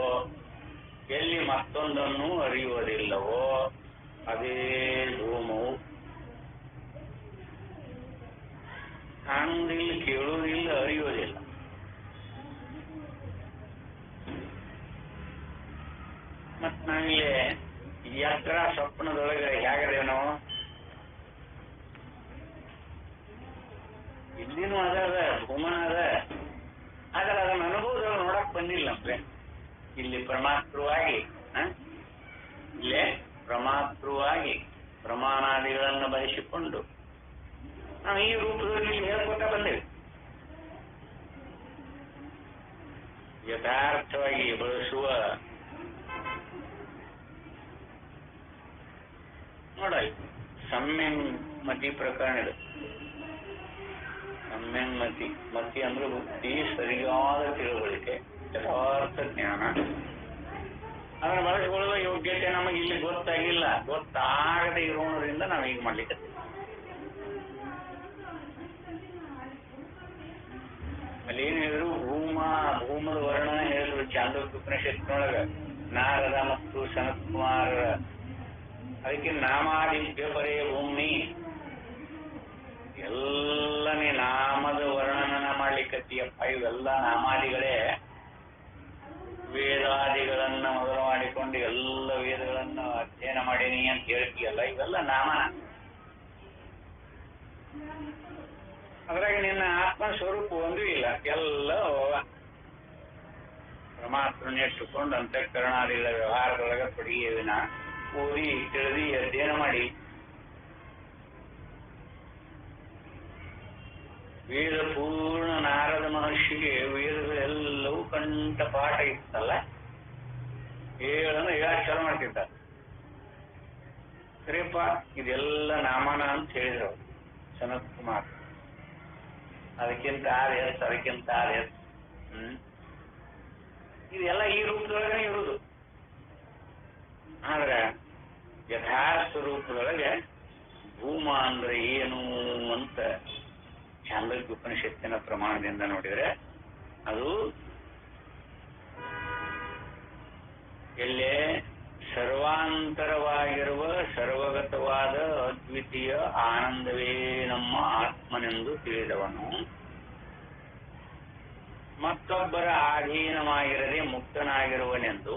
ಎಲ್ಲಿ ಮತ್ತೊಂದನ್ನು ಅರಿಯುವುದಿಲ್ಲವೋ ಅದೇ ಭೂಮವು. ಕಾಣುವುದಿಲ್ಲ, ಕೇಳುವುದಿಲ್ಲ, ಅರಿಯುವುದಿಲ್ಲ. ಮತ್ ನಾವಿಲ್ಲಿ ಯಾತ್ರ ಸ್ವಪ್ನದೊಳಗೆ ಹೇಗದೇವ್ ನಾವು? ಇಲ್ಲಿನೂ ಅದ, ಭೂಮನ ಅದ, ಆದ್ರೆ ಅದನ್ನ ಅನುಭವದೊಳಗೆ ನೋಡಕ್ ಬಂದಿಲ್ಲ ನಮ್ಗೆ. ಇಲ್ಲಿ ಪರಮಾತ್ಮವಾಗಿ ಇಲ್ಲೇ ಪ್ರಮಾತೃವಾಗಿ ಪ್ರಮಾಣಾದಿಗಳನ್ನು ಬಳಸಿಕೊಂಡು ನಾವು ಈ ರೂಪದಲ್ಲಿ ಹೇಳ್ಕೊತ ಬಂದೇವೆ. ಯಥಾರ್ಥವಾಗಿ ಬಳಸುವ ನೋಡ, ಸಮ್ಯಂಮತಿ ಪ್ರಕರಣ ಇದೆ. ಸಮ್ಯಂಮತಿ, ಮತಿ ಅಂದ್ರೆ ಬುದ್ಧಿ, ಸರಿಯಾದ ತಿಳುವಳಿಕೆ, ಯಥಾರ್ಥ ಜ್ಞಾನ. ಅದನ್ನು ಬಳಸಿಕೊಳ್ಳುವ ಯೋಗ್ಯತೆ ನಮಗೆ ಇಲ್ಲಿ ಗೊತ್ತಾಗಿಲ್ಲ. ಗೊತ್ತಾಗದೆ ಇರೋದ್ರಿಂದ ನಾವು ಈಗ ಮಾಡ್ಲಿಕ್ಕೆ ಅಲ್ಲಿ ಏನ್ ಹೇಳಿದ್ರು, ಭೂಮದ ವರ್ಣನೆ ಹೇಳಿದ್ರು ಚಾಂದೋಗ್ಯ ಉಪನಿಷತ್ತಿನೊಳಗ. ನಾರದ ಮತ್ತು ಸನತ್ ಕುಮಾರ ಅದಕ್ಕೆ ನಾಮಾದಿತ್ಯ ಪರೇ ಭೂಮಿ ಎಲ್ಲನೇ ನಾಮದ ವರ್ಣನ ಮಾಡ್ಲಿಕ್ಕತ್ತೀಯಪ್ಪ. ಇವೆಲ್ಲ ನಾಮಾದಿಗಳೇ. ವೇದಾದಿಗಳನ್ನ ಮೊದಲು ಮಾಡಿಕೊಂಡು ಎಲ್ಲ ವೇದಗಳನ್ನ ಅಧ್ಯಯನ ಮಾಡೀನಿ ಅಂತ ಹೇಳ್ತೀಯಲ್ಲ, ಇವೆಲ್ಲ ನಾಮನ. ಅದ್ರಾಗ ನಿನ್ನ ಆತ್ಮ ಸ್ವರೂಪ ಒಂದೂ ಇಲ್ಲ, ಎಲ್ಲ ಪರಮಾತ್ಮನಿಟ್ಟುಕೊಂಡು ಅಂತಃಕರಣಾದಿಗಳ ವ್ಯವಹಾರದೊಳಗೆ ಪಡಿಯವಿನ ಓದಿ ತಿಳಿದಿ ಅಧ್ಯಯನ ಮಾಡಿ ವೇದ ಪೂರ್ಣ ನಾರದ ಮಹರ್ಷಿಗೆ ವೇದಗಳೆಲ್ಲವೂ ಕಂಠಪಾಠ ಇತ್ತಲ್ಲ, ಹೇಳಾಚಾರ ಮಾಡ್ತಿದ್ದ. ಸರಿಯಪ್ಪ, ಇದೆಲ್ಲ ನಾಮನ ಅಂತ ಹೇಳಿದ್ರು ಸನತ್ ಕುಮಾರ್. ಅದಕ್ಕಿಂತ ಅದಕ್ಕಿಂತ ಇದೆಲ್ಲ ಈ ರೂಪದೊಳಗೆ ಇರುವುದು. ಆದ್ರೆ ಯಥಾರ್ಥ ರೂಪದೊಳಗೆ ಭೂಮ ಅಂದ್ರೆ ಏನು ಅಂತ ಚಾಂದೋಗ್ಯ ಉಪನಿಷತ್ತಿನ ಪ್ರಮಾಣದಿಂದ ನೋಡಿದ್ರೆ ಅದು ಎಲ್ಲೇ ಸರ್ವಾಂತರವಾಗಿರುವ ಸರ್ವಗತವಾದ ಅದ್ವಿತೀಯ ಆನಂದವೇ ನಮ್ಮ ಆತ್ಮನೆಂದು ತಿಳಿದವನು ಮತ್ತೊಬ್ಬರ ಅಧೀನವಾಗಿರದೆ ಮುಕ್ತನಾಗಿರುವನೆಂದು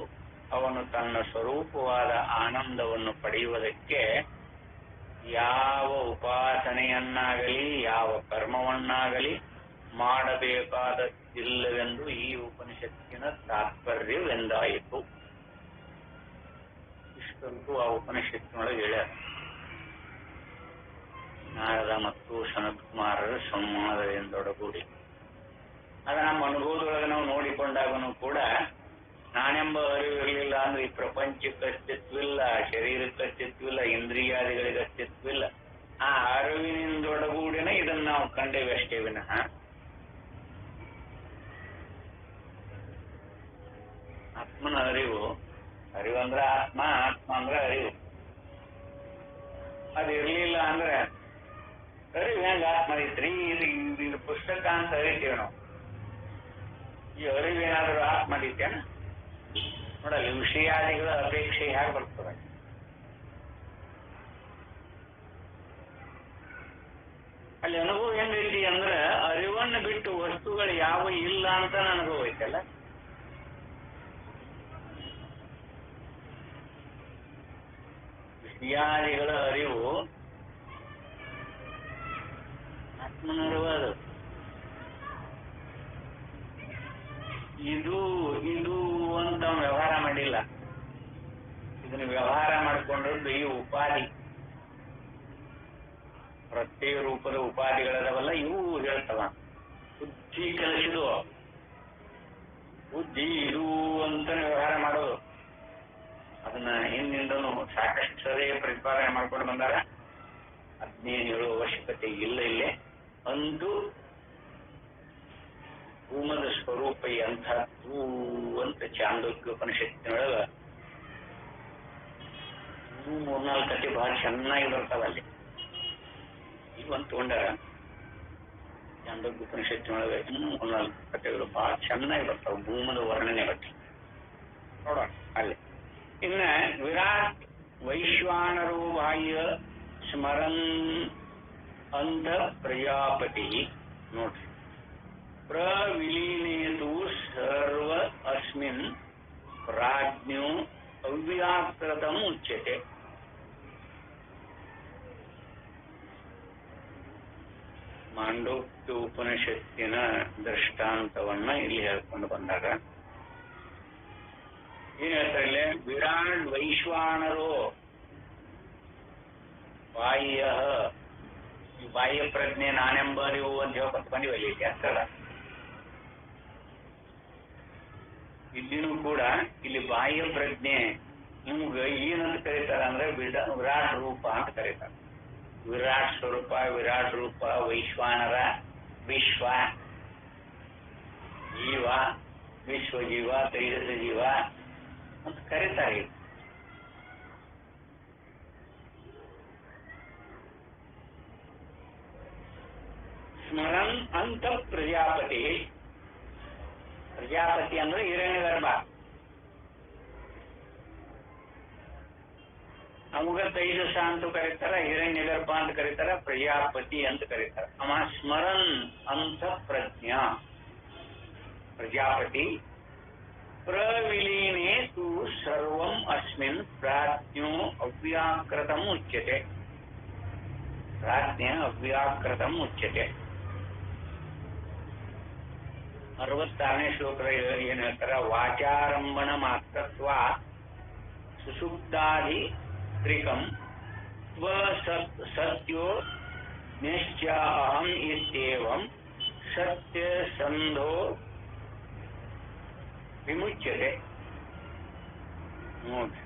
ಅವನು ತನ್ನ ಸ್ವರೂಪವಾದ ಆನಂದವನ್ನು ಪಡೆಯುವುದಕ್ಕೆ ಯಾವ ಉಪಾಸನೆಯನ್ನಾಗಲಿ ಯಾವ ಕರ್ಮವನ್ನಾಗಲಿ ಮಾಡಬೇಕಾದದ್ದಿಲ್ಲವೆಂದು ಈ ಉಪನಿಷತ್ತಿನ ತಾತ್ಪರ್ಯವೆಂದಾಯಿತು. ಇಷ್ಟಂತೂ ಆ ಉಪನಿಷತ್ತಿನೊಳಗೆ ಹೇಳ್ಯಾರ. ನಾರದ ಮತ್ತು ಸನತ್ ಕುಮಾರರ ಸಂವಾದದಿಂದೊಡಗೂಡಿ ಅದ ನಮ್ಮ ಅನುಭವದೊಳಗೆ ನಾವು ನೋಡಿಕೊಂಡಾಗನೂ ಕೂಡ ನಾನೆಂಬ ಅರಿವು ಇರಲಿಲ್ಲ ಅಂದ್ರೆ ಈ ಪ್ರಪಂಚಕ್ಕೆ ಅಸ್ತಿತ್ವಿಲ್ಲ, ಶರೀರಕ್ಕೆ ಅಸ್ತಿತ್ವಿಲ್ಲ, ಇಂದ್ರಿಯಾದಿಗಳಿಗೆ ಅಸ್ತಿತ್ವಿಲ್ಲ. ಆ ಅರಿವಿನಿಂದೊಡಗೂಡಿನ ಇದನ್ನ ನಾವು ಕಂಡೇವೆ ಅಷ್ಟೇ ವಿನಃ ಆತ್ಮನ ಅರಿವು ಅಂದ್ರೆ ಆತ್ಮ, ಆತ್ಮ ಅಂದ್ರೆ ಅರಿವು. ಅದು ಇರ್ಲಿಲ್ಲ ಅಂದ್ರೆ ಅರಿವು ಹೆಂಗ ಆತ್ಮ ಐತ್ರಿ? ಇದು ಪುಸ್ತಕ ಅಂತ ಅರಿತೀವಿ ನಾವು. ಈ ಅರಿವು ಏನಾದರೂ ಆತ್ಮ ಐತೇನ? ನೋಡಲ್ಲಿ ವಿಷಯಾದಿಗಳ ಅಪೇಕ್ಷೆ ಹೇಗೆ ಬರ್ತದೆ? ಅಲ್ಲಿ ಅನುಭವ ಹೆಂಗೈತಿ ಅಂದ್ರೆ ಅರಿವನ್ನು ಬಿಟ್ಟು ವಸ್ತುಗಳು ಯಾವ ಇಲ್ಲ ಅಂತ ಅನುಭವ ಐತಲ್ಲ. ವಿಷಯಾದಿಗಳ ಅರಿವು ಆತ್ಮನ ಅರಿವು. ಅದು ಇದು ಇದು ಅಂತ ವ್ಯವಹಾರ ಮಾಡಿಲ್ಲ. ಇದನ್ನು ವ್ಯವಹಾರ ಮಾಡಿಕೊಂಡ್ರದ್ದು ಈ ಉಪಾಧಿ, ಪ್ರತ್ಯೇಕ ರೂಪದ ಉಪಾಧಿಗಳದವಲ್ಲ ಇವು ಹೇಳ್ತವ. ಬುದ್ಧಿ ಕಲಿಸಿದು, ಬುದ್ಧಿ ಇದು ಅಂತ ವ್ಯವಹಾರ ಮಾಡೋದು. ಅದನ್ನ ಹಿಂದಿಂದನೂ ಸಾಕಷ್ಟು ಸರಿ ಪ್ರತಿಪಾದನೆ ಮಾಡ್ಕೊಂಡು ಬಂದಾರ. ಅದ್ನೇನು ಹೇಳುವ ಅವಶ್ಯಕತೆ ಇಲ್ಲ. ಇಲ್ಲೇ ಒಂದು ಭೂಮದ ಸ್ವರೂಪ ಎಂಥದ್ದು ಅಂತ ಚಾಂದೋಗ್ಯ ಉಪನಿಷತ್ತಿನೊಳಗ 3-4 ಕಥೆ ಬಹಳ ಚೆನ್ನಾಗಿ ಬರ್ತಾವ. ಅಲ್ಲಿ ಇವಂತ ತಗೊಂಡಾರ ಚಾಂದೋಗ್ಯ ಉಪನಿಷತ್ತಿನೊಳಗೆ 3-4 ಕಥೆಗಳು ಬಹಳ ಚೆನ್ನಾಗಿ ಬರ್ತಾವ. ಭೂಮದ ವರ್ಣನೆ ಬಗ್ಗೆ ನೋಡೋಣ ಅಲ್ಲಿ. ಇನ್ನ ವಿರಾಟ್ ವೈಶ್ವಾನರೋ ಬಾಹ್ಯ ಸ್ಮರನ್ ಅಂಧ ಪ್ರಜಾಪತಿ ನೋಡ್ರಿ. ಪ್ರವಿಲೀನೇತು ಸರ್ವ ಅಸ್ಮಿನ್ ಪ್ರಾಜ್ಞೋ ಅವ್ಯಾಕೃತಂ ಉಚ್ಯತೆ. ಮಾಂಡೋಕ್ಯ ಉಪನಿಷತ್ತಿನ ದೃಷ್ಟಾಂತವನ್ನ ಇಲ್ಲಿ ಹೇಳ್ಕೊಂಡು ಬಂದಾಗ ಏನ್ ಹೇಳ್ತಾರೆ? ವಿರಾಟ್ ವೈಶ್ವಾನರೋ ಬಾಹ್ಯ, ಈ ಬಾಹ್ಯ ಪ್ರಜ್ಞೆ ನಾನೆಂಬ ಅರಿವು ಅಂತ ಹೇಳ್ಕೊಂತ ಬಂದಿವಲ್ಲಿ ಅರ್ಥದ. ಇಲ್ಲಿನೂ ಕೂಡ ಇಲ್ಲಿ ಬಾಹ್ಯ ಪ್ರಜ್ಞೆ ನಿಮ್ಗೆ ಏನಂತ ಕರೀತಾರ ಅಂದ್ರೆ ವಿರಾಟ್ ರೂಪ ಅಂತ ಕರೀತಾರೆ. ವಿರಾಟ್ ಸ್ವರೂಪ, ವಿರಾಟ್ ರೂಪ, ವೈಶ್ವಾನರ, ವಿಶ್ವ ಜೀವ, ವಿಶ್ವಜೀವ, ತೈಜಸ ಜೀವ ಅಂತ ಕರೀತಾರೆ. ಸ್ಮರನ್ ಅಂತ ಪ್ರಜಾಪತಿ. ಪ್ರಜಾಪತಿ ಅಂದ್ರೆ ಹಿರಣ್ಯಗರ್ಭ. ಅವಾಗ ತೈಜಸ ಅಂತ ಕರೀತಾರ, ಹಿರಣ್ಯಗರ್ಭ ಅಂತ ಕರೀತಾರ, ಪ್ರಜಾಪತಿ ಅಂತ ಕರೀತಾರ. ಅವ ಸ್ಮರನ್ ಅಂತ ಪ್ರಜ್ಞಾ ಪ್ರಜಾಪತಿ. ಪ್ರವಿಲೀನೇ ತು ಸರ್ವಂ ಅಸ್ಮಿನ್ ಪ್ರಾಜ್ಞೋ ಅವ್ಯಾಕೃತಂ ಉಚ್ಯತೆ. ಪ್ರಾಜ್ಞ ಅವ್ಯಾಕೃತಂ ಉಚ್ಯತೆ. 66ನೇ ಶ್ಲೋಕದ ಏನ್ ಹೇಳ್ತಾರ? ವಾಚಾರಂಭಣ ಮಾತ್ರತ್ವ ಸುಸುಪ್ತಾಧಿ ತ್ರಿಕಂ ಸತ್ಯೋ ನಿಶ್ಚ ಅಹಂ ಇತ್ಯೇವಂ ಸತ್ಯ ಸಂಧೋ ವಿಮುಚ್ಯತೆ. ನೋಡಿ,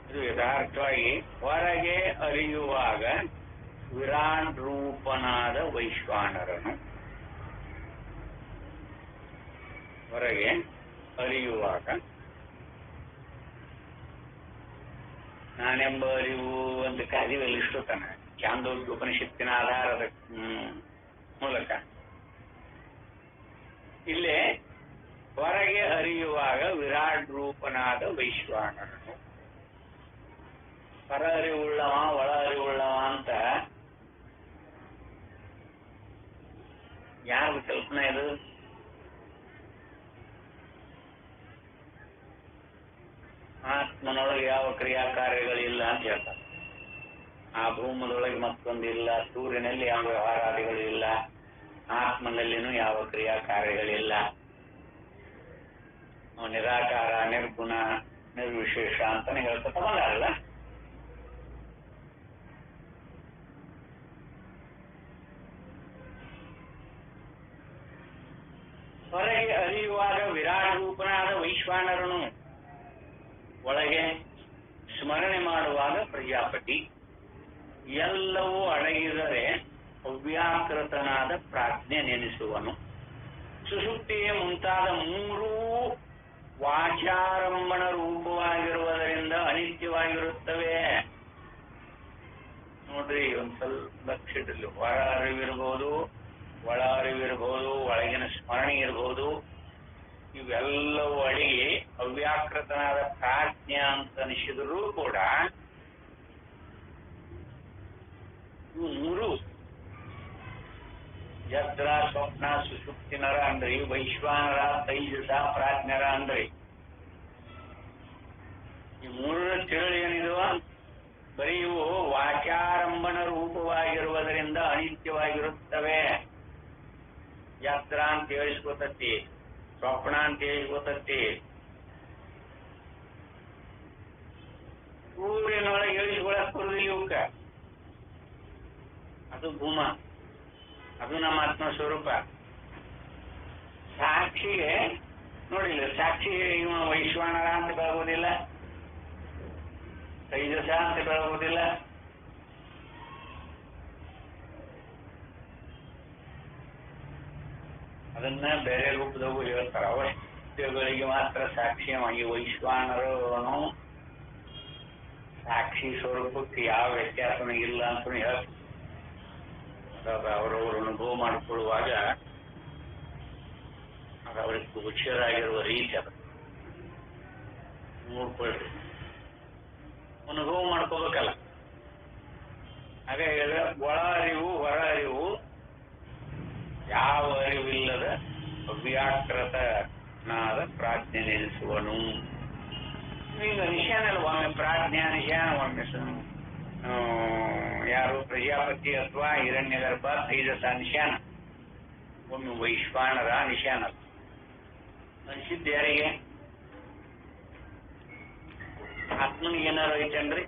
ಇದು ಯಥಾರ್ಥವಾಗಿ ಹೊರಗೆ ಅರಿಯುವಾಗ ವಿರಾಟ್ ರೂಪನಾದ ವೈಶ್ವಾನರನು ಹೊರಗೆ ಅರಿಯುವಾಗ ನಾನೆಂಬ ಅರಿವು ಒಂದು ಕಾರ್ಯದಲ್ಲಿ ಇಷ್ಟುತ್ತಾನ ಚಾಂದೋಗ್ಯ ಉಪನಿಷತ್ತಿನ ಆಧಾರದ ಮೂಲಕ. ಇಲ್ಲೇ ಹೊರಗೆ ಅರಿಯುವಾಗ ವಿರಾಟ್ ರೂಪನಾದ ವೈಶ್ವಾನರನು. ಹೊರ ಅರಿವುಳ್ಳವ ಒಳ ಅರಿವುಳ್ಳವ ಅಂತ ಯಾರ ಕಲ್ಪನೆ ಇದು? ಆತ್ಮನ ಅವನೊಳಗೆ ಯಾವ ಕ್ರಿಯಾ ಕಾರ್ಯಗಳಿಲ್ಲ ಅಂತ ಹೇಳ್ತಾರೆ. ಆ ಭೂಮದೊಳಗೆ ಮತ್ತೊಂದಿಲ್ಲ, ಸೂರ್ಯನಲ್ಲಿ ಯಾವ ವ್ಯವಹಾರಾದಿಗಳು ಇಲ್ಲ, ಆತ್ಮನಲ್ಲಿನೂ ಯಾವ ಕ್ರಿಯಾ ಕಾರ್ಯಗಳಿಲ್ಲ. ನಿರಾಕಾರ, ನಿರ್ಗುಣ, ನಿರ್ವಿಶೇಷ ಅಂತಾನೆ ಹೇಳ್ತಾ ಬಂದಾರಲ್ಲ. ಹೊರಗೆ ಅರಿಯುವಾಗ ವಿರಾಟ್ ರೂಪನಾದ ವೈಶ್ವಾನರನು, ಒಳಗೆ ಸ್ಮರಣೆ ಮಾಡುವಾಗ ಪ್ರಜಾಪತಿ, ಎಲ್ಲವೂ ಅಡಗಿದರೆ ಅವ್ಯಾಕೃತನಾದ ಪ್ರಾಜ್ಞೆ ನೆನೆಸುವನು. ಸುಷುಪ್ತಿಯೇ ಮುಂತಾದ ಮೂರೂ ವಾಚಾರಂಭಣ ರೂಪವಾಗಿರುವುದರಿಂದ ಅನಿತ್ಯವಾಗಿರುತ್ತವೆ. ನೋಡ್ರಿ, ಒಂದ್ ಸ್ವಲ್ಪ ಲಕ್ಷದಲ್ಲಿ ಹೊರ ಅರಿವಿರ್ಬೋದು, ಒಳ ಅರಿವಿರ್ಬೋದು, ಒಳಗಿನ ಸ್ಮರಣೆ ಇರ್ಬೋದು, ಇವೆಲ್ಲವೂ ಅಡಿಗೆ ಅವ್ಯಾಕೃತನಾದ ಪ್ರಾಜ್ಞೆ ಅಂತ ಅನಿಸಿದರೂ ಕೂಡ ಇವು ಮೂರು ಯದ್ರ ಸ್ವಪ್ನ ಸುಷುಪ್ತಿನರ ಅಂದ್ರಿ, ವೈಶ್ವಾನರ, ತೈಜಸ, ಪ್ರಾಜ್ಞರ ಅಂದ್ರಿ. ಈ ಮೂರರ ತಿರುಳು ಏನಿದುವ ಬರೀ ಇವು ವಾಚಾರಂಭಣ ರೂಪವಾಗಿರುವುದರಿಂದ ಅನಿತ್ಯವಾಗಿರುತ್ತವೆ. ಯತ್ರ ಅಂತ ಹೇಳಿಸ್ಕೊತತಿ, ಸ್ವಪ್ನ ಅಂತ ಹೇಳಿಸ್ಕೊತತಿ, ಸೂರ್ಯನೊಳಗೆ ಹೇಳಿಸ್ಕೊಳಕ್ ಬರುದಿಲ್ಲ ಇವಕ್ಕ. ಅದು ಭೂಮ, ಅದು ನಮ್ಮ ಆತ್ಮ ಸ್ವರೂಪ. ಸಾಕ್ಷಿಗೆ ನೋಡಿಲ್ಲ, ಸಾಕ್ಷಿ ಇವ ವೈಶ್ವಾನರ ಅಂತ ಬೆಳಗುವುದಿಲ್ಲ, ತೈಜಸ ಅಂತ ಬೆಳಗುವುದಿಲ್ಲ. ಅದನ್ನ ಬೇರೆ ರೂಪದಾಗೂ ಹೇಳ್ತಾರೆ. ಅವಶ್ಯಗಳಿಗೆ ಮಾತ್ರ ಸಾಕ್ಷಿಯವಾಗಿ ವೈಶ್ವಾನರನು ಸಾಕ್ಷಿ ಸ್ವರೂಪಕ್ಕೆ ಯಾವ ವ್ಯತ್ಯಾಸನೂ ಇಲ್ಲ ಅಂತ ಹೇಳ್ತಾರೆ. ಅವರವರು ಅನುಭವ ಮಾಡಿಕೊಳ್ಳುವಾಗ ಅದು ಅವ್ರಿಗೆ ಗೋಚರಾಗಿರುವ ರೀತಿ ಅದು ನೋಡ್ಕೊಳ್ರಿ, ಅನುಭವ ಮಾಡ್ಕೋಬೇಕಲ್ಲ. ಹಾಗೆ ಒಳ ಅರಿವು, ಹೊರ ಅರಿವು, ಯಾವ ಅರಿವಿಲ್ಲದ ಅವ್ಯಾಕೃತನಾದ ಪ್ರಾಜ್ಞೆ ನೆಲೆಸುವನು. ಈಗ ನಿಶಾನಲ್ಲ, ಒಮ್ಮೆ ಪ್ರಾಜ್ಞೆ ನಿಶಾನ, ಒಮ್ಮೆ ಯಾರು ಪ್ರಜಾಪತಿ ಅಥವಾ ಹಿರಣ್ಯಗರ್ಭ, ತೈಜಸ ನಿಶಾನ, ಒಮ್ಮೆ ವೈಶ್ವಾನರ ನಿಶಾನ ಅನಿಸಿದ್ದು ಯಾರಿಗೆ? ಆತ್ಮನಿಗೆ ಏನಾರು ಐತೇನ್ರಿ?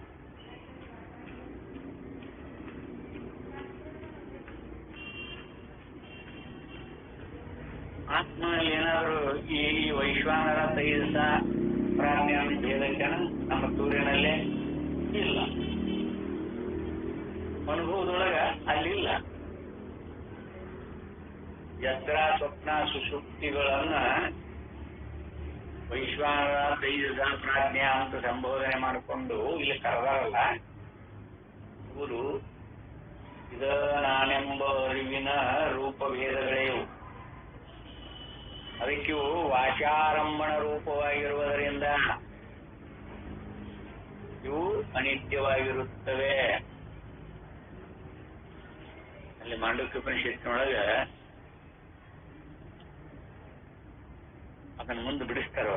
ಆತ್ಮನಲ್ಲಿ ಏನಾದ್ರು ಈ ವೈಶ್ವಾನರ, ತೈಜಸ, ಪ್ರಾಜ್ಞೆ ಅಂತ ಹೇಳಿದ್ದೇನ? ನಮ್ಮ ಸೂರ್ಯನಲ್ಲೇ ಇಲ್ಲ, ಅನುಭವದೊಳಗ ಅಲ್ಲಿಲ್ಲ. ಯತ್ರ ಸ್ವಪ್ನ ಸುಷುಪ್ತಿಗಳನ್ನ ವೈಶ್ವಾನರ, ತೈಜಸ, ಪ್ರಾಜ್ಞೆ ಅಂತ ಸಂಬೋಧನೆ ಮಾಡಿಕೊಂಡು ಇಲ್ಲಿ ಕರೆದಾರಲ್ಲ ಇವರು, ಇದ ನಾನೆಂಬ ಅರಿವಿನ ರೂಪಭೇದಗಳೇವು. ಅದಕ್ಕೆ ವಾಚಾರಂಭಣ ರೂಪವಾಗಿರುವುದರಿಂದ ಇವು ಅನಿತ್ಯವಾಗಿರುತ್ತವೆ. ಅಲ್ಲಿ ಮಾಂಡವ್ಯೋಪನಿಷತ್ತಿನೊಳಗ ಅದನ್ನು ಮುಂದೆ ಬಿಡಿಸ್ತಾರ.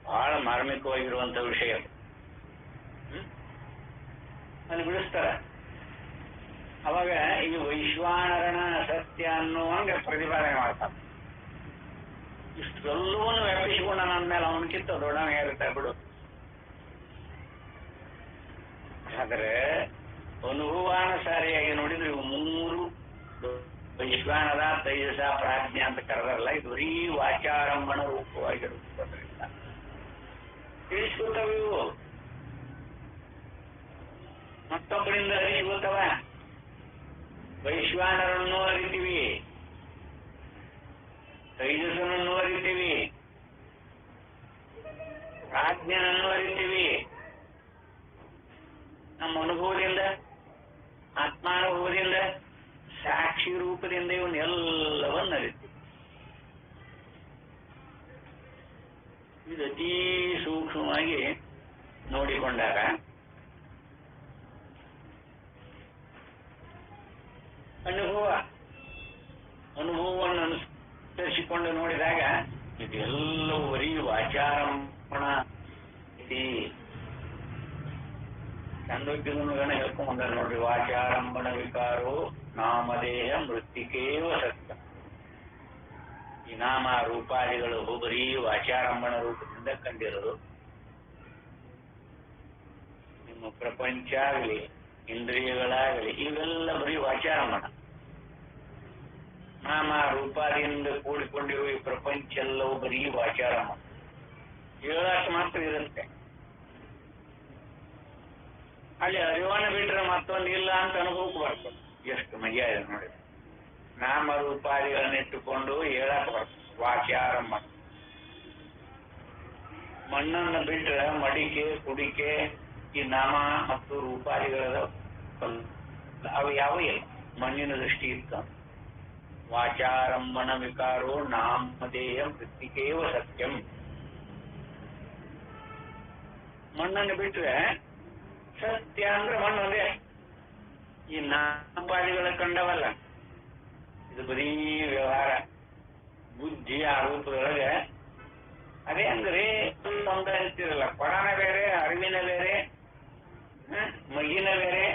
ಬಹಳ ಮಾರ್ಮಿಕವಾಗಿರುವಂತ ವಿಷಯ ಅಲ್ಲಿ ಬಿಡಿಸ್ತಾರ. ಅವಾಗ ಈ ವೈಶ್ವಾನರನ ಸತ್ಯ ಅನ್ನುವಂಗ ಪ್ರತಿಪಾದನೆ ಮಾಡ್ತಾರೆ. ಇಷ್ಟೆಲ್ಲವನ್ನು ವ್ಯಾಪಿಸಿಕೊಂಡ ಅಂದ್ಮೇಲೆ ಅವನಕ್ಕಿಂತ ದೊಡ್ಡವ ಇರ್ತಾರೆ ಬಿಡು. ಆದ್ರೆ ಅನುಭವಾನುಸಾರಿಯಾಗಿ ನೋಡಿದ್ರೆ ಇವು ಮೂರು ವೈಶ್ವಾನರ, ತೈಜಸ, ಪ್ರಾಜ್ಞೆ ಅಂತ ಕರೆದಾರಲ್ಲ, ಇದು ಬರೀ ವಾಚಾರಂಭಣ ರೂಪವಾಗಿರುವುದರಿಂದ ತಿಳಿಸ್ಕೊತವೆ. ಇವು ಮತ್ತೊಬ್ಬರಿಂದ ಅರಿಸ್ಕೊತವ. ವೈಶ್ವಾನರನ್ನು ಅರಿತೀವಿ, ತೈಜಸನನ್ನು ಅರಿತೀವಿ, ಪ್ರಾಜ್ಞನನ್ನು ಅರಿತೀವಿ. ನಮ್ಮ ಅನುಭವದಿಂದ, ಆತ್ಮಾನುಭವದಿಂದ, ಸಾಕ್ಷಿ ರೂಪದಿಂದ ಇವನ್ನೆಲ್ಲವನ್ನು ಅರಿತೀವಿ. ಇದು ಅತೀ ಸೂಕ್ಷ್ಮವಾಗಿ ನೋಡಿಕೊಂಡಾಗ ಅನುಭವವನ್ನು ಅನುಸರಿಸಿಕೊಂಡು ನೋಡಿದಾಗ ಇದೆಲ್ಲವೂ ಬರೀ ವಾಚಾರಂಭಣ ಚಾಂದೋಗ್ಯನ ಹೇಳ್ಕೊಂಡ ನೋಡ್ರಿ, ವಾಚಾರಂಭಣ ವಿಕಾರೋ ನಾಮದೇಹ ಮೃತ್ತಿಕೇವ ಸತ್ಯ. ಈ ನಾಮ ರೂಪಾದಿಗಳು ಬರೀ ವಾಚಾರಂಭಣ ರೂಪದಿಂದ ಕಂಡಿರೋದು. ನಿಮ್ಮ ಪ್ರಪಂಚ ಆಗಲಿ ಇಂದ್ರಿಯಗಳಾಗಲಿ ಇವೆಲ್ಲ ಬರೀ ವಾಚಾರಂಭಣ. ನಾಮ ರೂಪಾದಿಯಿಂದ ಕೂಡಿಕೊಂಡಿರುವ ಈ ಪ್ರಪಂಚ ಎಲ್ಲವೂ ಬರೀ ವಾಚಾರಂಭಣ. ಹೇಳಕ್ಕೆ ಮಾತ್ರ ಇರುತ್ತೆ. ಅಲ್ಲಿ ಅರಿವನ್ನ ಬಿಟ್ರೆ ಮತ್ತೊಂದು ಇಲ್ಲ ಅಂತ ಅನುಭವಕ್ಕೆ ಬರ್ತದೆ. ಎಷ್ಟು ಮಜಾ ಇದೆ ನೋಡಿ. ನಾಮ ರೂಪಾದಿಗಳನ್ನಿಟ್ಟುಕೊಂಡು ಹೇಳಕ್ ಬರ್ತದೆ ವಾಚಾರಂಭ. ಮಣ್ಣನ್ನು ಬಿಟ್ರೆ ಮಡಿಕೆ ಕುಡಿಕೆ ಈ ನಾಮ ಮತ್ತು ರೂಪಾದಿಗಳ ಅವು ಯಾವ ಇಲ್ಲ, ಮಣ್ಣಿನ ದೃಷ್ಟಿ ಇತ್ತು. ವಾಚಾರಂಭಣ ವಿಕಾರೋ ನಾಮಧೇಯ ಮೃತ್ತಿಕೇವ ಸತ್ಯಂ. ಮಣ್ಣನ್ನು ಬಿಟ್ರೆ ಸತ್ಯ ಅಂದ್ರೆ ಮಣ್ಣು ಒಂದೇ. ಈ ನಾಮಪಾದಿಗಳ ಕಂಡವಲ್ಲ, ಇದು ಬರೀ ವ್ಯವಹಾರ ಬುದ್ಧಿ ಆ ರೂಪದೊಳಗೆ. ಅದೇ ಅಂದ್ರೆ ಸಂಬಂಧ ಅಂತಿರಲ್ಲ, ಕೊಡನ ಬೇರೆ, ಅರಿವಿನ ಬೇರೆ, ಮಗಿನ ಬೇರೆ,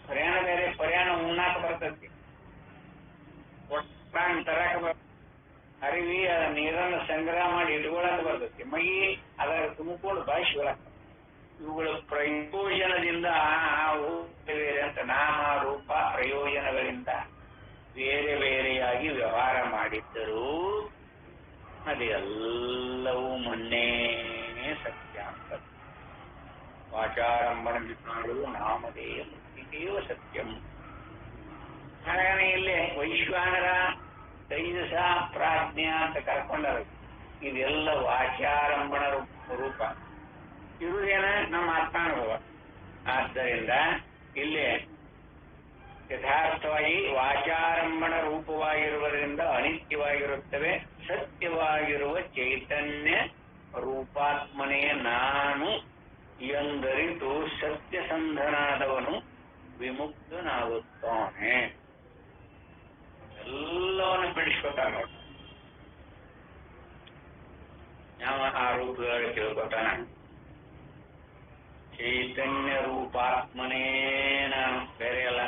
ಪ್ರಯಾಣ ಬೇರೆ. ಪ್ರಯಾಣ ಉಣ್ಣಾಕ ಬರ್ತೈತಿ, ಒಟ್ಟಾನ್ ತರಾಕ ಬರ್ತೈತಿ. ಅರಿವಿ ನೀರನ್ನು ಸಂಗ್ರಹ ಮಾಡಿ ಇಟ್ಕೊಳಕ್ ಬರ್ತೈತಿ. ಮಗಿ ಅದರ ತುಂಬಿಕೊಂಡು ಬಾಯಿಸ್ಕೊಳಕ. ಇವುಗಳ ಪ್ರಯೋಜನದಿಂದ ಬೇರೆ ಅಂತ ನಾಮ ರೂಪ ಪ್ರಯೋಜನಗಳಿಂದ ಬೇರೆ ಬೇರೆಯಾಗಿ ವ್ಯವಹಾರ ಮಾಡಿದ್ದರೂ ಅದೆಲ್ಲವೂ ಮೊನ್ನೆ ಸತ್ಯ ಅಂತ. ವಾಚಾರಂಭಣ ವಿಕಾರೋ ನಾಮಧೇಯ ಮೃತ್ತಿಕೇವ ಸತ್ಯಂ. ಹಾಗಾಗಿ ಇಲ್ಲಿ ವೈಶ್ವಾನರ ತೈಜಸ ಪ್ರಾಜ್ಞ ಅಂತ ಕರ್ಕೊಂಡರು. ಇದೆಲ್ಲ ವಾಚಾರಂಭಣ ರೂಪ. ಇರುವುದೇನ ನಮ್ಮ ಆತ್ಮಾನುಭವ. ಆದ್ದರಿಂದ ಇಲ್ಲಿ ಯಥಾರ್ಥವಾಗಿ ವಾಚಾರಂಭಣ ರೂಪವಾಗಿರುವುದರಿಂದ ಅನಿತ್ಯವಾಗಿರುತ್ತವೆ. ಸತ್ಯವಾಗಿರುವ ಚೈತನ್ಯ ರೂಪಾತ್ಮನೇ ನಾನು ಎಂದರಿತು ಸತ್ಯಸಂಧನಾದವನು ವಿಮುಕ್ತನಾಗುತ್ತಾನೆ. ಎಲ್ಲವನ್ನು ಬಿಡಿಸ್ಕೊತಾನ. ಯಾವ ಆ ರೂಪದೊಳಗೆ ತಿಳ್ಕೊತಾನ. ಚೈತನ್ಯ ರೂಪಾತ್ಮನೇ ನಾನು, ಬೇರೆ ಅಲ್ಲ.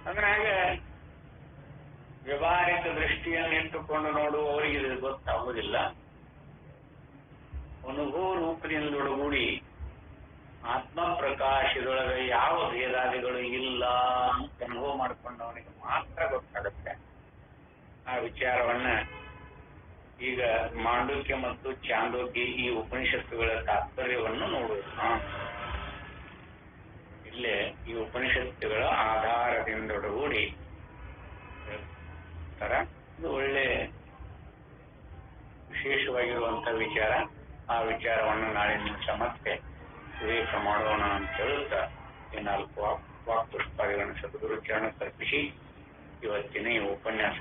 ಅಂದ್ರೆ ಹಾಗೆ ವ್ಯವಹಾರಿಕ ದೃಷ್ಟಿಯನ್ನು ಇಟ್ಟುಕೊಂಡು ನೋಡುವವರಿಗೆ ಇದು ಗೊತ್ತಾಗುವುದಿಲ್ಲ. ಅನುಭವ ರೂಪದಿಂದೊಡಗೂಡಿ ಆತ್ಮ ಪ್ರಕಾಶದೊಳಗೆ ಯಾವ ಭೇದಾದಿಗಳು ಇಲ್ಲ ಅಂತ ಅನುಭವ ಮಾಡಿಕೊಂಡವನಿಗೆ ಮಾತ್ರ ಗೊತ್ತಾಗುತ್ತೆ. ಆ ವಿಚಾರವನ್ನ ಈಗ ಮಾಂಡುಕ್ಯ ಮತ್ತು ಚಾಂದೋಗ್ಯ ಈ ಉಪನಿಷತ್ತುಗಳ ತಾತ್ಪರ್ಯವನ್ನು ನೋಡೋಣ. ಇಲ್ಲೇ ಈ ಉಪನಿಷತ್ತುಗಳ ಆಧಾರದಿಂದೊಡಗೂಡಿ ಇದು ಒಳ್ಳೆ ವಿಶೇಷವಾಗಿರುವಂತಹ ವಿಚಾರ. ಆ ವಿಚಾರವನ್ನು ನಾಳೆ ನಿಮಿಷ ಮತ್ತೆ ವಿವೇಕ ಮಾಡೋಣ ಅಂತ ಹೇಳುತ್ತಾ ಈ 4 ವಾಕ್ಪುಷ್ಪಾದಿಗಳನ್ನು ಸದ್ಗುರು ಚರಣ ತರ್ಪಿಸಿ ಇವತ್ತಿನ ಈ ಉಪನ್ಯಾಸ